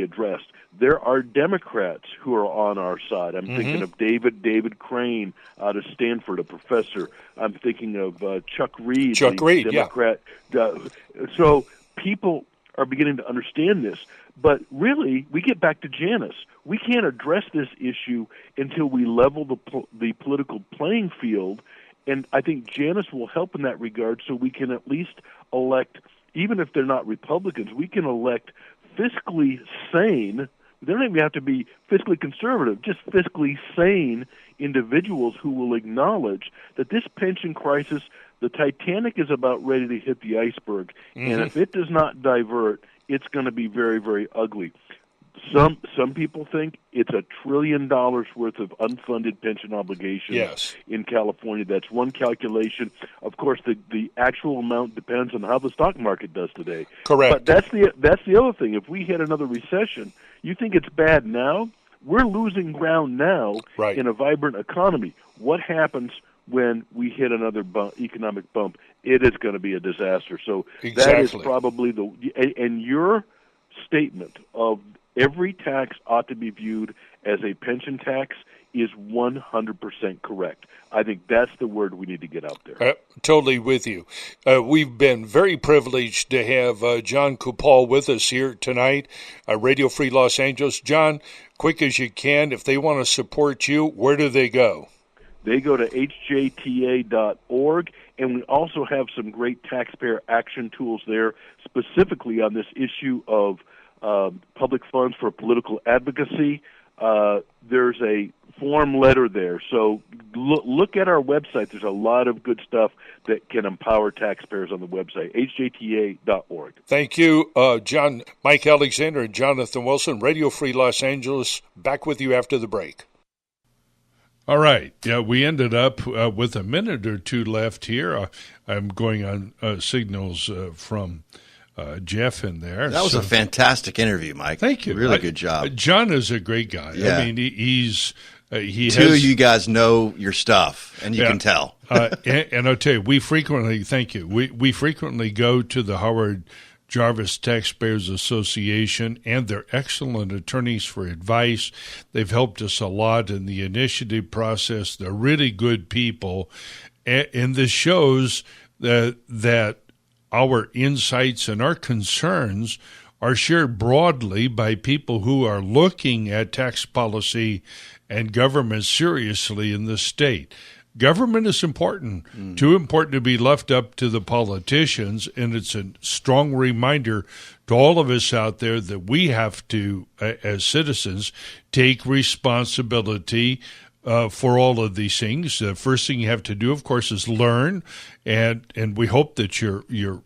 addressed. There are Democrats who are on our side. I'm thinking of David Crane out of Stanford, a professor. I'm thinking of Chuck Reed, Democrat. Yeah. So people are beginning to understand this. But really, we get back to Janus. We can't address this issue until we level the political playing field, and I think Janus will help in that regard, so we can at least elect, even if they're not Republicans, we can elect fiscally sane. They don't even have to be fiscally conservative, just fiscally sane individuals who will acknowledge that this pension crisis, the Titanic is about ready to hit the iceberg, and if it does not divert, it's going to be very, very ugly. Some people think it's $1 trillion worth of unfunded pension obligations in California. That's one calculation. Of course, the actual amount depends on how the stock market does today. Correct. But that's the other thing. If we hit another recession, you think it's bad now? We're losing ground now in a vibrant economy. What happens when we hit another economic bump? It is going to be a disaster. So that is probably and your statement of every tax ought to be viewed as a pension tax is 100% correct. I think that's the word we need to get out there. Totally with you. We've been very privileged to have John Kupal with us here tonight, Radio Free Los Angeles. John, quick as you can, if they want to support you, where do they go? They go to hjta.org, and we also have some great taxpayer action tools there, specifically on this issue of public funds for political advocacy. There's a form letter there. So look at our website. There's a lot of good stuff that can empower taxpayers on the website, hjta.org. Thank you, John, Mike Alexander, and Jonathan Wilson, Radio Free Los Angeles. Back with you after the break. All right. Yeah, we ended up with a minute or two left here. I'm going on signals from Jeff in there. That was a fantastic interview, Mike. Thank you. Really good job. John is a great guy. Yeah. I mean, he Two of you guys know your stuff, and you can tell. And I'll tell you, we frequently go to the Howard Jarvis Taxpayers Association and their excellent attorneys for advice. They've helped us a lot in the initiative process. They're really good people. And this shows that our insights and our concerns are shared broadly by people who are looking at tax policy and government seriously in the state. Government is important, too important to be left up to the politicians, and it's a strong reminder to all of us out there that we have to, as citizens, take responsibility for all of these things. The first thing you have to do, of course, is learn, and we hope that you're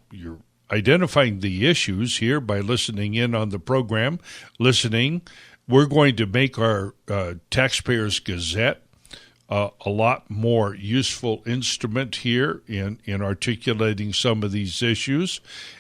identifying the issues here by listening in on the program. We're going to make our Taxpayers Gazette a lot more useful instrument here in articulating some of these issues.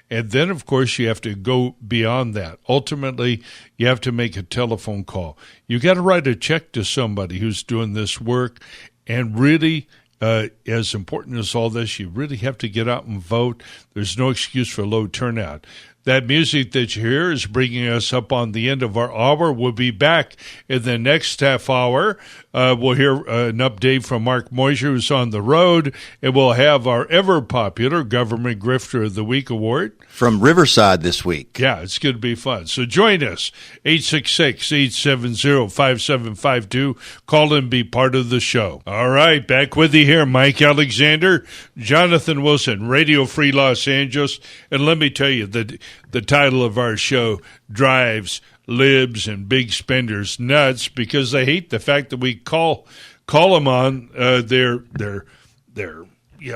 And then, of course, you have to go beyond that. Ultimately, you have to make a telephone call. You got to write a check to somebody who's doing this work. And really, as important as all this, you really have to get out and vote. There's no excuse for low turnout. That music that you hear is bringing us up on the end of our hour. We'll be back in the next half hour. We'll hear an update from Mark Moisure, who's on the road, and we'll have our ever-popular Government Grifter of the Week award. From Riverside this week. Yeah, it's going to be fun. So join us, 866-870-5752. Call and be part of the show. All right, back with you here, Mike Alexander, Jonathan Wilson, Radio Free Los Angeles. And let me tell you, the title of our show drives libs and big spenders nuts because they hate the fact that we call them on their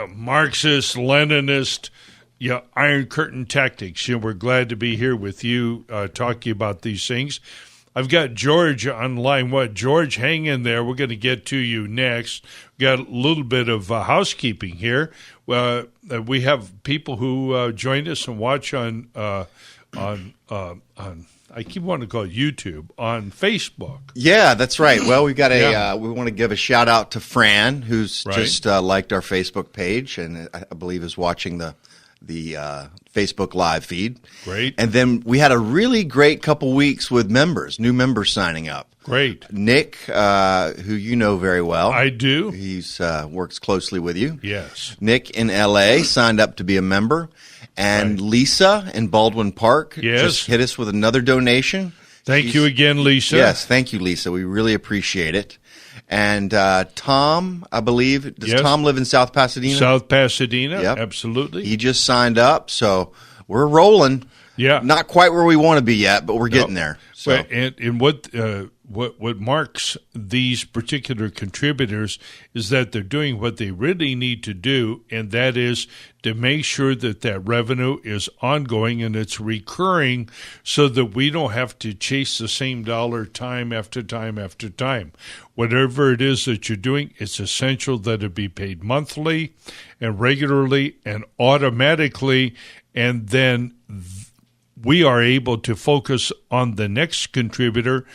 Marxist, Leninist, Iron Curtain tactics. We're glad to be here with you talking about these things. I've got George on line. George, hang in there. We're going to get to you next. We've got a little bit of housekeeping here. We have people who join us and watch on I keep wanting to call it YouTube, on Facebook. Yeah, that's right. Well, we've got we want to give a shout out to Fran, who's just liked our Facebook page and I believe is watching the Facebook live feed. Great. And then we had a really great couple weeks with new members signing up. Great. Nick, who you know very well. I do. He's works closely with you. Yes. Nick in L.A. signed up to be a member. And Lisa in Baldwin Park just hit us with another donation. Thank you again, Lisa. Yes, thank you, Lisa. We really appreciate it. And Tom, I believe, does Tom live in South Pasadena? South Pasadena, yep. Absolutely. He just signed up, so we're rolling. Yeah. Not quite where we want to be yet, but we're getting there. So. Well, and what marks these particular contributors is that they're doing what they really need to do, and that is to make sure that revenue is ongoing and it's recurring so that we don't have to chase the same dollar time after time after time. Whatever it is that you're doing, it's essential that it be paid monthly and regularly and automatically, and then we are able to focus on the next contributor,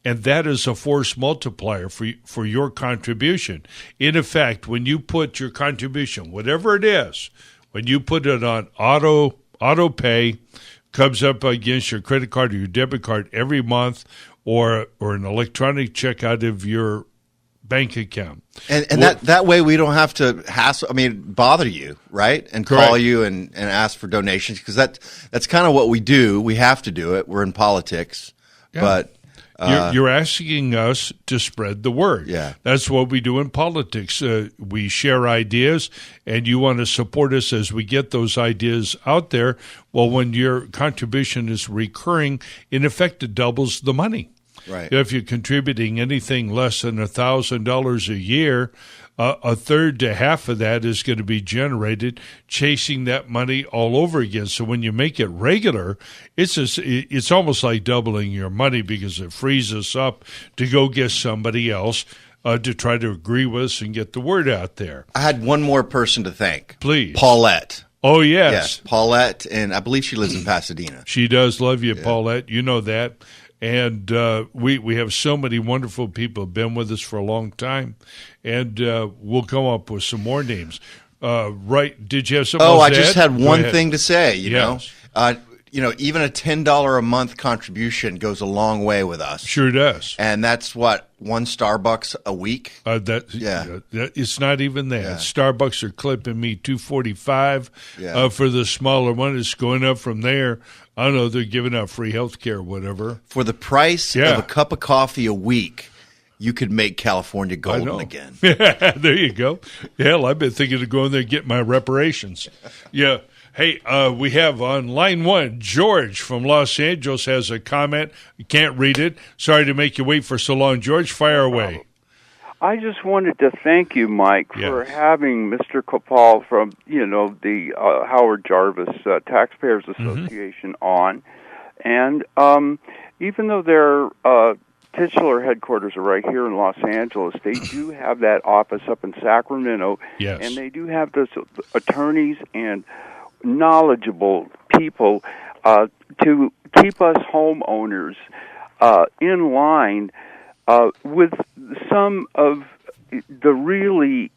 and that is a force multiplier for your contribution. In effect, when you put your contribution, whatever it is, when you put it on auto pay, comes up against your credit card or your debit card every month, or an electronic check out of your bank account. And that way we don't have to bother you, right? And Correct. call you and ask for donations, because that's kind of what we do. We have to do it. We're in politics. Yeah. But you're asking us to spread the word. Yeah. That's what we do in politics. We share ideas, and you want to support us as we get those ideas out there. Well, when your contribution is recurring, in effect, it doubles the money. Right. If you're contributing anything less than $1,000 a year, a third to half of that is going to be generated chasing that money all over again. So when you make it regular, it's almost like doubling your money, because it frees us up to go get somebody else to try to agree with us and get the word out there. I had one more person to thank. Please. Paulette. Oh, yes. Yes, Paulette, and I believe she lives in Pasadena. She does love you, Paulette. You know that. And we have so many wonderful people who have been with us for a long time, and we'll come up with some more names. Right? Did you have something else I to just add? had Go one ahead. thing to say. Yes. Even a $10 a month contribution goes a long way with us. Sure does. And that's what, one Starbucks a week. It's not even that. Yeah. Starbucks are clipping me $2.45 for the smaller one. It's going up from there. I don't know. They're giving out free health care, whatever. For the price of a cup of coffee a week, you could make California golden again. There you go. Hell, I've been thinking of going there and getting my reparations. Yeah. Hey, we have on line one, George from Los Angeles has a comment. You can't read it. Sorry to make you wait for so long. George, fire away. I just wanted to thank you, Mike, for having Mr. Kopal from, the Howard Jarvis Taxpayers Association on. And even though their titular headquarters are right here in Los Angeles, they do have that office up in Sacramento. Yes. And they do have those attorneys and knowledgeable people to keep us homeowners in line with some of the really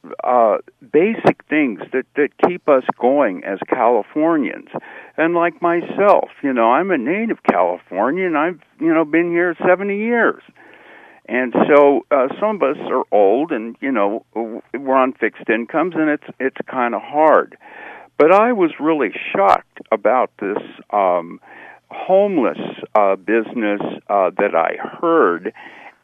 basic things that keep us going as Californians. And like myself, I'm a native Californian. I've, been here 70 years. And so some of us are old and, we're on fixed incomes, and it's kind of hard. But I was really shocked about this homeless business that I heard.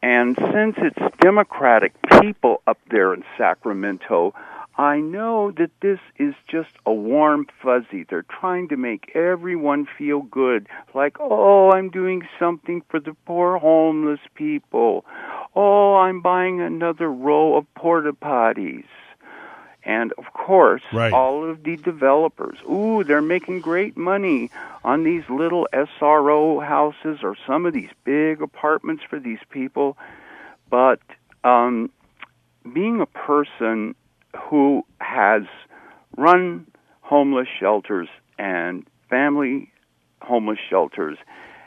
And since it's Democratic people up there in Sacramento, I know that this is just a warm fuzzy. They're trying to make everyone feel good, like, oh, I'm doing something for the poor homeless people. Oh, I'm buying another row of porta potties. And, of course, all of the developers, they're making great money on these little SRO houses or some of these big apartments for these people. But being a person who has run homeless shelters and family homeless shelters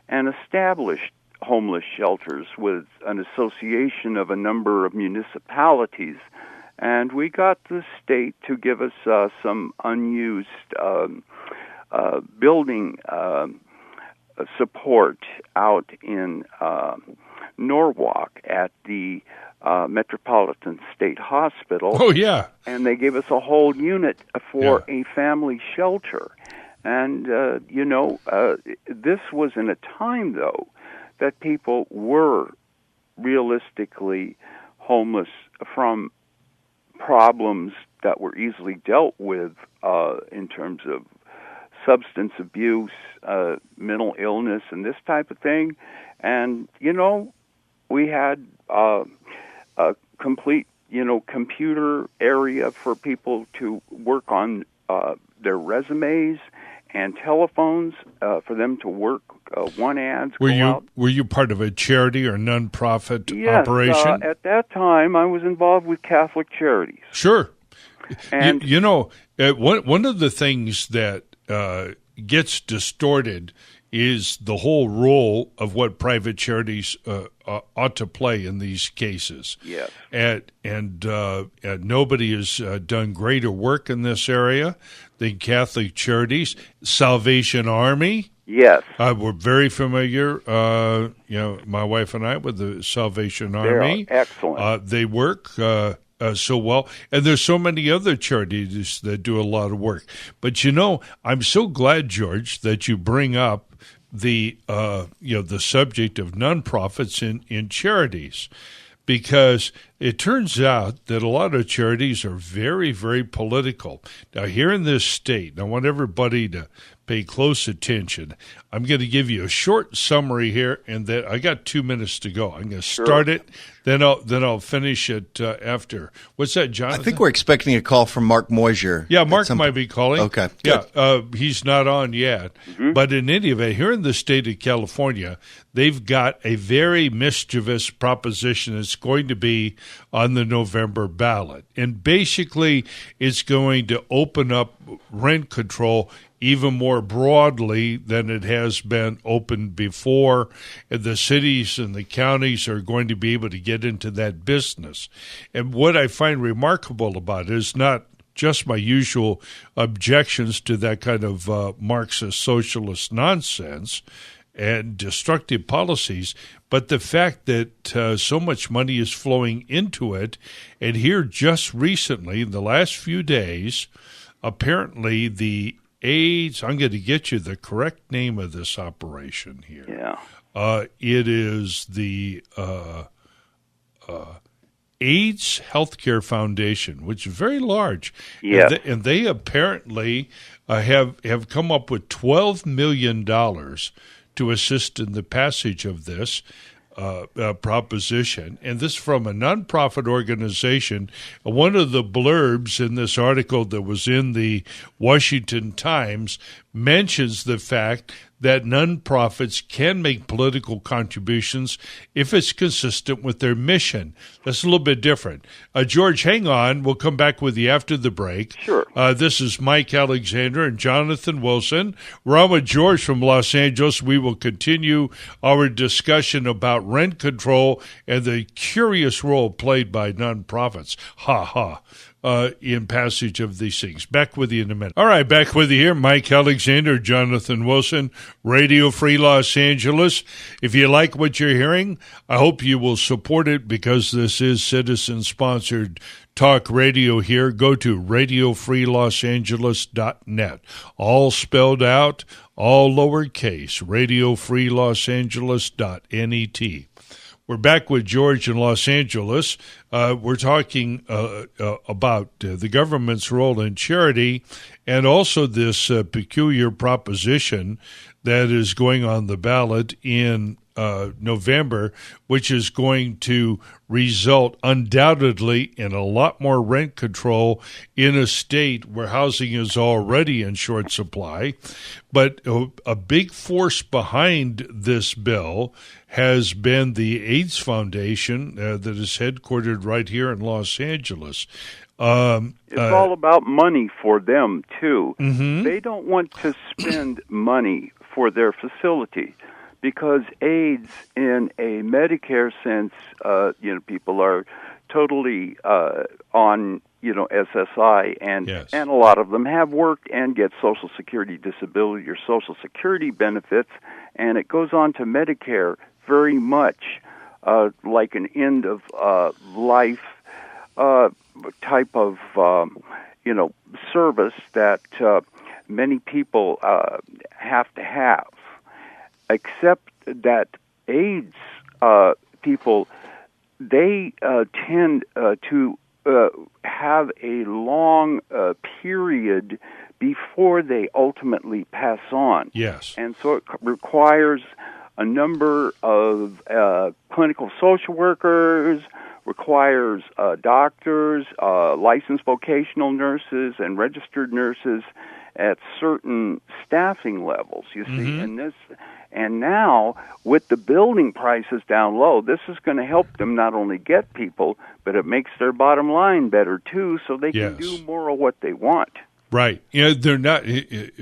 and established homeless shelters with an association of a number of municipalities, and we got the state to give us some unused building support out in Norwalk at the Metropolitan State Hospital. Oh, yeah. And they gave us a whole unit for a family shelter. And, this was in a time, though, that people were realistically homeless from problems that were easily dealt with in terms of substance abuse, mental illness, and this type of thing. And, we had a complete, computer area for people to work on their resumes and telephones for them to work one ads. Were you part of a charity or nonprofit operation? At that time, I was involved with Catholic Charities. Sure. And one of the things that gets distorted is the whole role of what private charities ought to play in these cases. Yes. And nobody has done greater work in this area than Catholic Charities. Salvation Army Yes. We're very familiar, my wife and I, with the Salvation They Army. are excellent. They work so well. And there's so many other charities that do a lot of work. But, I'm so glad, George, that you bring up the subject of nonprofits in charities, because it turns out that a lot of charities are very, very political. Now, here in this state, I want everybody to pay close attention. I'm going to give you a short summary here, and then I got 2 minutes to go. I'm going to start it, then I'll finish it after. What's that, Jonathan? I think we're expecting a call from Mark Moisier. Yeah, Mark might be calling. Okay, yeah, he's not on yet. Mm-hmm. But in any event, here in the state of California, they've got a very mischievous proposition that's going to be on the November ballot. And basically, it's going to open up rent control even more broadly than it has been opened before. And the cities and the counties are going to be able to get into that business. And what I find remarkable about it is not just my usual objections to that kind of Marxist socialist nonsense and destructive policies, but the fact that so much money is flowing into it. And here just recently, in the last few days, apparently the AIDS, I'm going to get you the correct name of this operation here. Yeah. It is the AIDS Healthcare Foundation, which is very large. Yeah. And they apparently have come up with $12 million to assist in the passage of this proposition. And this from a nonprofit organization. One of the blurbs in this article that was in the Washington Times mentions the fact that nonprofits can make political contributions if it's consistent with their mission. That's a little bit different. George, hang on. We'll come back with you after the break. Sure. This is Mike Alexander and Jonathan Wilson. We're on with George from Los Angeles. We will continue our discussion about rent control and the curious role played by nonprofits. Ha ha. In passage of these things. Back with you in a minute. All right, back with you here. Mike Alexander, Jonathan Wilson, Radio Free Los Angeles. If you like what you're hearing, I hope you will support it, because this is citizen-sponsored talk radio here. Go to radiofreelosangeles.net. All spelled out, all lowercase, radiofreelosangeles.net. We're back with George in Los Angeles. We're talking about the government's role in charity, and also this peculiar proposition that is going on the ballot in November, which is going to result undoubtedly in a lot more rent control in a state where housing is already in short supply. But a big force behind this bill has been the AIDS Foundation that is headquartered right here in Los Angeles. It's all about money for them, too. Mm-hmm. They don't want to spend money for their facility, because AIDS, in a Medicare sense, people are totally on, SSI, and Yes. and a lot of them have worked and get Social Security disability or Social Security benefits, and it goes on to Medicare very much like an end of life type of service that many people have to have. Except that AIDS people, they tend to have a long period before they ultimately pass on. Yes. And so it requires a number of clinical social workers, requires doctors, licensed vocational nurses, and registered nurses at certain staffing levels, you see. Mm-hmm. And now, with the building prices down low, this is going to help them not only get people, but it makes their bottom line better, too, so they can do more of what they want. Right. They're not.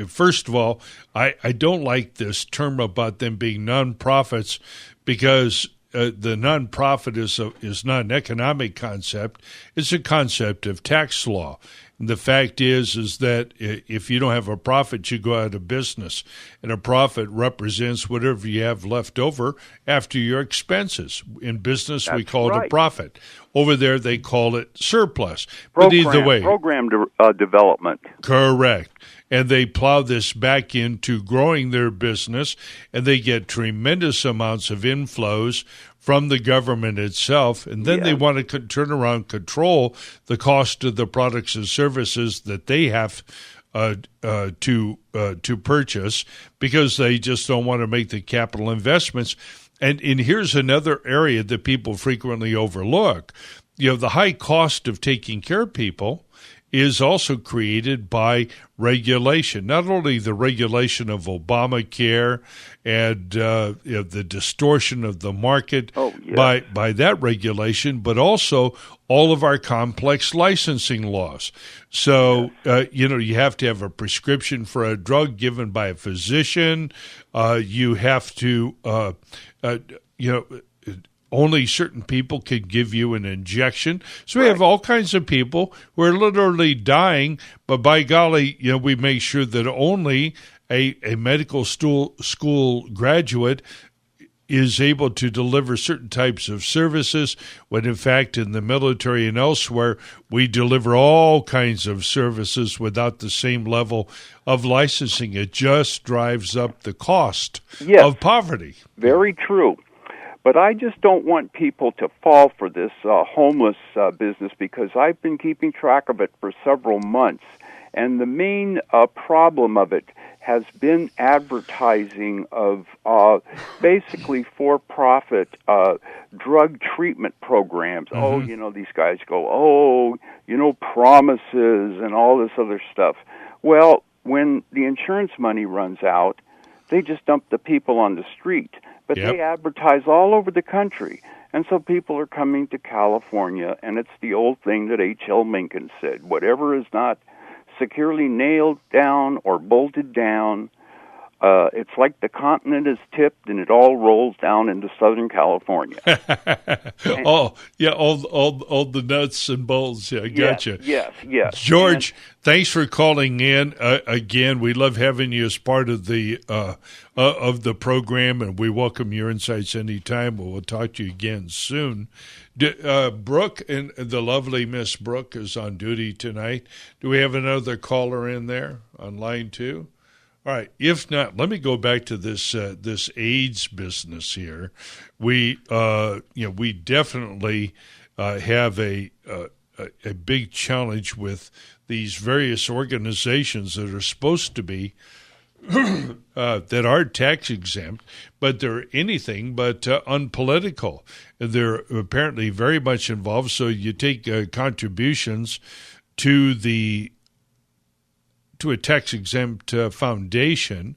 First of all, I don't like this term about them being nonprofits, because the nonprofit is not an economic concept. It's a concept of tax law. And the fact is that if you don't have a profit, you go out of business. And a profit represents whatever you have left over after your expenses. In business, we call it a profit. Over there, they call it surplus. But either way, program development. Correct. And they plow this back into growing their business, and they get tremendous amounts of inflows from the government itself, and then they want to turn around and control the cost of the products and services that they have to purchase, because they just don't want to make the capital investments. And here's another area that people frequently overlook. The high cost of taking care of people is also created by regulation, not only the regulation of Obamacare and the distortion of the market by that regulation, but also all of our complex licensing laws. So, you have to have a prescription for a drug given by a physician. You have to, only certain people can give you an injection. So we have all kinds of people who are literally dying, but by golly, we make sure that only a medical school graduate is able to deliver certain types of services, when in fact in the military and elsewhere, we deliver all kinds of services without the same level of licensing. It just drives up the cost of poverty. Very true. But I just don't want people to fall for this homeless business, because I've been keeping track of it for several months. And the main problem of it has been advertising of basically for-profit drug treatment programs. Mm-hmm. These guys go, promises and all this other stuff. Well, when the insurance money runs out, they just dump the people on the street. But they advertise all over the country. And so people are coming to California, and it's the old thing that H.L. Mencken said: whatever is not securely nailed down or bolted down, it's like the continent is tipped and it all rolls down into Southern California. All the nuts and bolts. Yeah, I gotcha. Yes. George, thanks for calling in. Again, we love having you as part of the program, and we welcome your insights anytime. We'll talk to you again soon. Brooke, and the lovely Miss Brooke, is on duty tonight. Do we have another caller in there on line 2? All right. If not, let me go back to this AIDS business here. We definitely have a big challenge with these various organizations that are supposed to be that are tax exempt, but they're anything but unpolitical. They're apparently very much involved. So you take contributions to a tax-exempt foundation.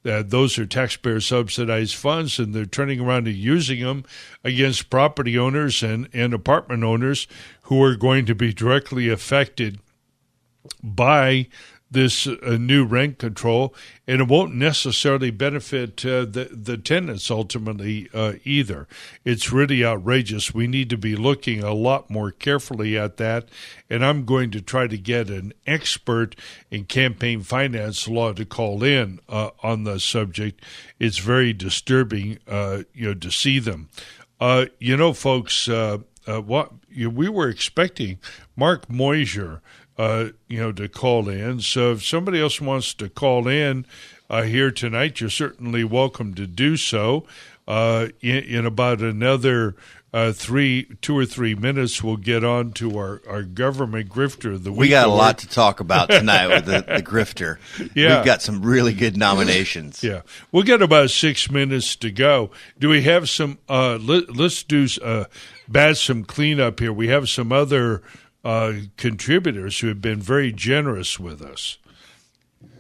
Those are taxpayer-subsidized funds, and they're turning around and using them against property owners and apartment owners who are going to be directly affected by this new rent control, and it won't necessarily benefit the tenants ultimately either. It's really outrageous. We need to be looking a lot more carefully at that, and I'm going to try to get an expert in campaign finance law to call in on the subject. It's very disturbing, to see them. Folks, we were expecting Mark Moyser to call in. So if somebody else wants to call in here tonight, you're certainly welcome to do so. In about another 2 or 3 minutes, we'll get on to our government grifter of the week. We got a lot to talk about tonight with the grifter. Yeah. We've got some really good nominations. Yeah. We'll get about 6 minutes to go. Do we have some let's do some cleanup here. We have some other contributors who have been very generous with us.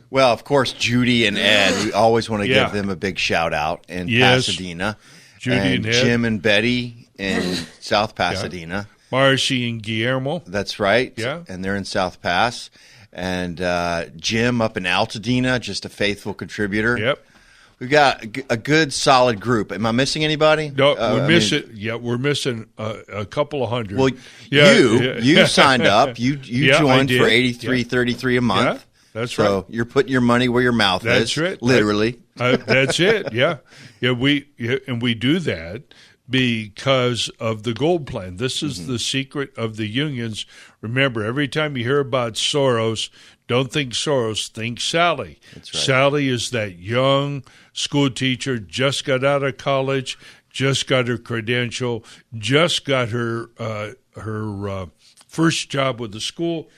Well, of course, Judy and Ed. We always want to give them a big shout out in Pasadena. Judy and Ed. Jim and Betty in South Pasadena. Marcy and Guillermo. That's right. Yeah. And they're in South Pass. And Jim up in Altadena, just a faithful contributor. Yep. We've got a good, solid group. Am I missing anybody? No, we're missing a couple of hundred. Well, you signed up. You joined for $83.33 a month. Yeah, that's right. So you're putting your money where your mouth is. That's right. Literally. That's it. Yeah. We do that because of the gold plan. This is the secret of the unions. Remember, every time you hear about Soros, don't think Soros, think Sally. That's right. Sally is that young school teacher, just got out of college, just got her credential, just got her first job with the school.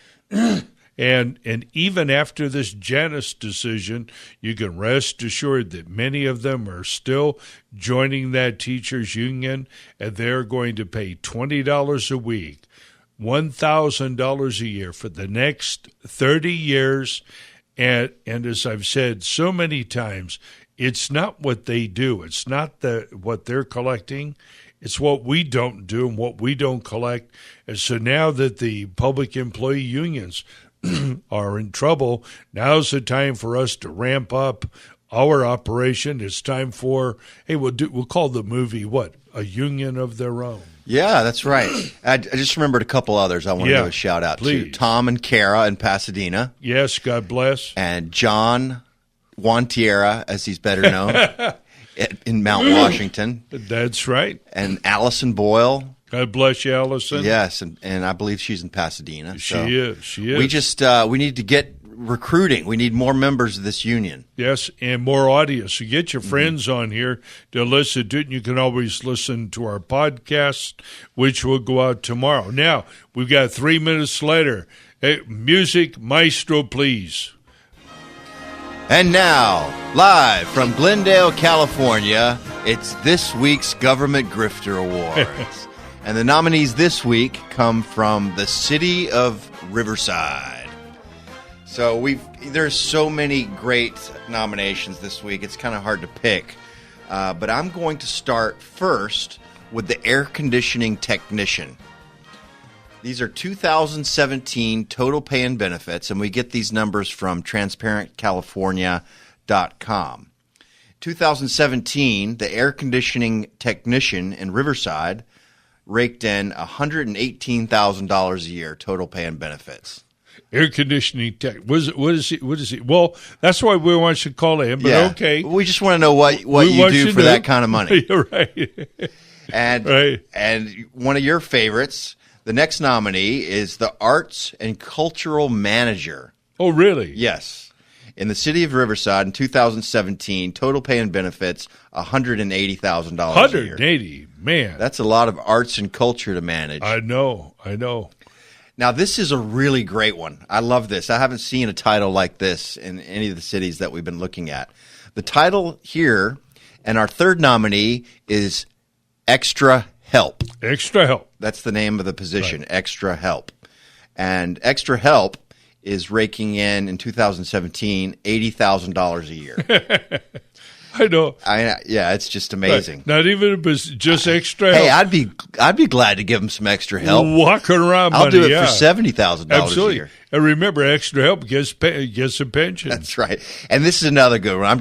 And even after this Janus decision, you can rest assured that many of them are still joining that teachers union, and they're going to pay $20 a week, $1,000 a year for the next 30 years. And as I've said so many times, it's not what they do. It's not what they're collecting. It's what we don't do and what we don't collect. And so now that the public employee unions are in trouble, now's the time for us to ramp up our operation. It's time for, we'll call the movie what? A Union of Their Own. Yeah, that's right. I just remembered a couple others I want to give a shout out to. Tom and Kara in Pasadena. Yes, God bless. And John Juantiera, as he's better known, in Mount Washington. That's right. And Allison Boyle. God bless you, Allison. Yes, and I believe she's in Pasadena. She is. We just we need to get recruiting. We need more members of this union. Yes, and more audience. So get your friends on here to listen to it. And you can always listen to our podcast, which will go out tomorrow. Now, we've got 3 minutes later. Hey, music, maestro, please. And now, live from Glendale, California, it's this week's Government Grifter Awards. And the nominees this week come from the city of Riverside. So there's so many great nominations this week. It's kind of hard to pick. But I'm going to start first with the air conditioning technician. These are 2017 total pay and benefits, and we get these numbers from transparentcalifornia.com. 2017, the air conditioning technician in Riverside raked in $118,000 a year total pay and benefits. Air conditioning tech. What is he? Well, that's why we want you to call him. But okay, we just want to know what you do for that kind of money. You're right. And one of your favorites, the next nominee is the arts and cultural manager. Oh, really? Yes. In the city of Riverside in 2017, total pay and benefits, $180,000 a year. $180, man. That's a lot of arts and culture to manage. I know. Now, this is a really great one. I love this. I haven't seen a title like this in any of the cities that we've been looking at. The title here, and our third nominee, is Extra Help. Extra Help. That's the name of the position, right. Extra Help. And Extra Help is raking in 2017, $80,000 a year. I know. Yeah, it's just amazing. Right. Not even if it's just extra help. Hey, I'd be glad to give him some extra help. Walking around, I'll do it for $70,000 a year. And remember, extra help gets a pension. That's right. And this is another good one. I'm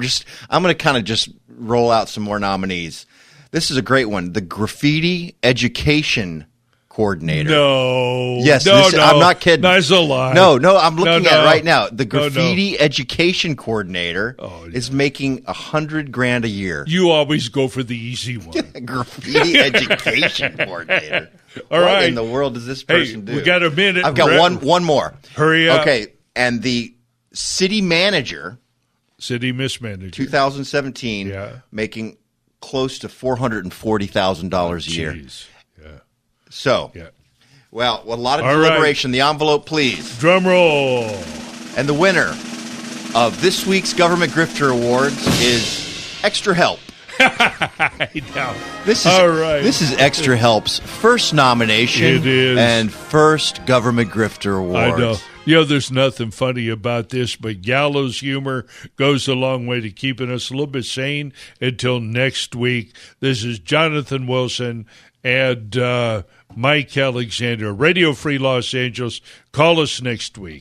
going to kind of just roll out some more nominees. This is a great one. The graffiti education coordinator. No. Yes, no. I'm not kidding. That's a lie. No, I'm looking at it right now. The graffiti education coordinator is making $100,000 a year. You always go for the easy one. Graffiti education coordinator. All right. What in the world does this person do? We got a minute. I've got one more. Hurry up. Okay, and the city manager. City mismanager. 2017, making close to $440,000 a year. Yeah. So, well, a lot of deliberation. Right. The envelope, please. Drum roll. And the winner of this week's Government Grifter Awards is Extra Help. This is Extra Help's first nomination. It is. And first Government Grifter Award. I know. There's nothing funny about this, but gallows humor goes a long way to keeping us a little bit sane until next week. This is Jonathan Wilson and Mike Alexander, Radio Free Los Angeles. Call us next week.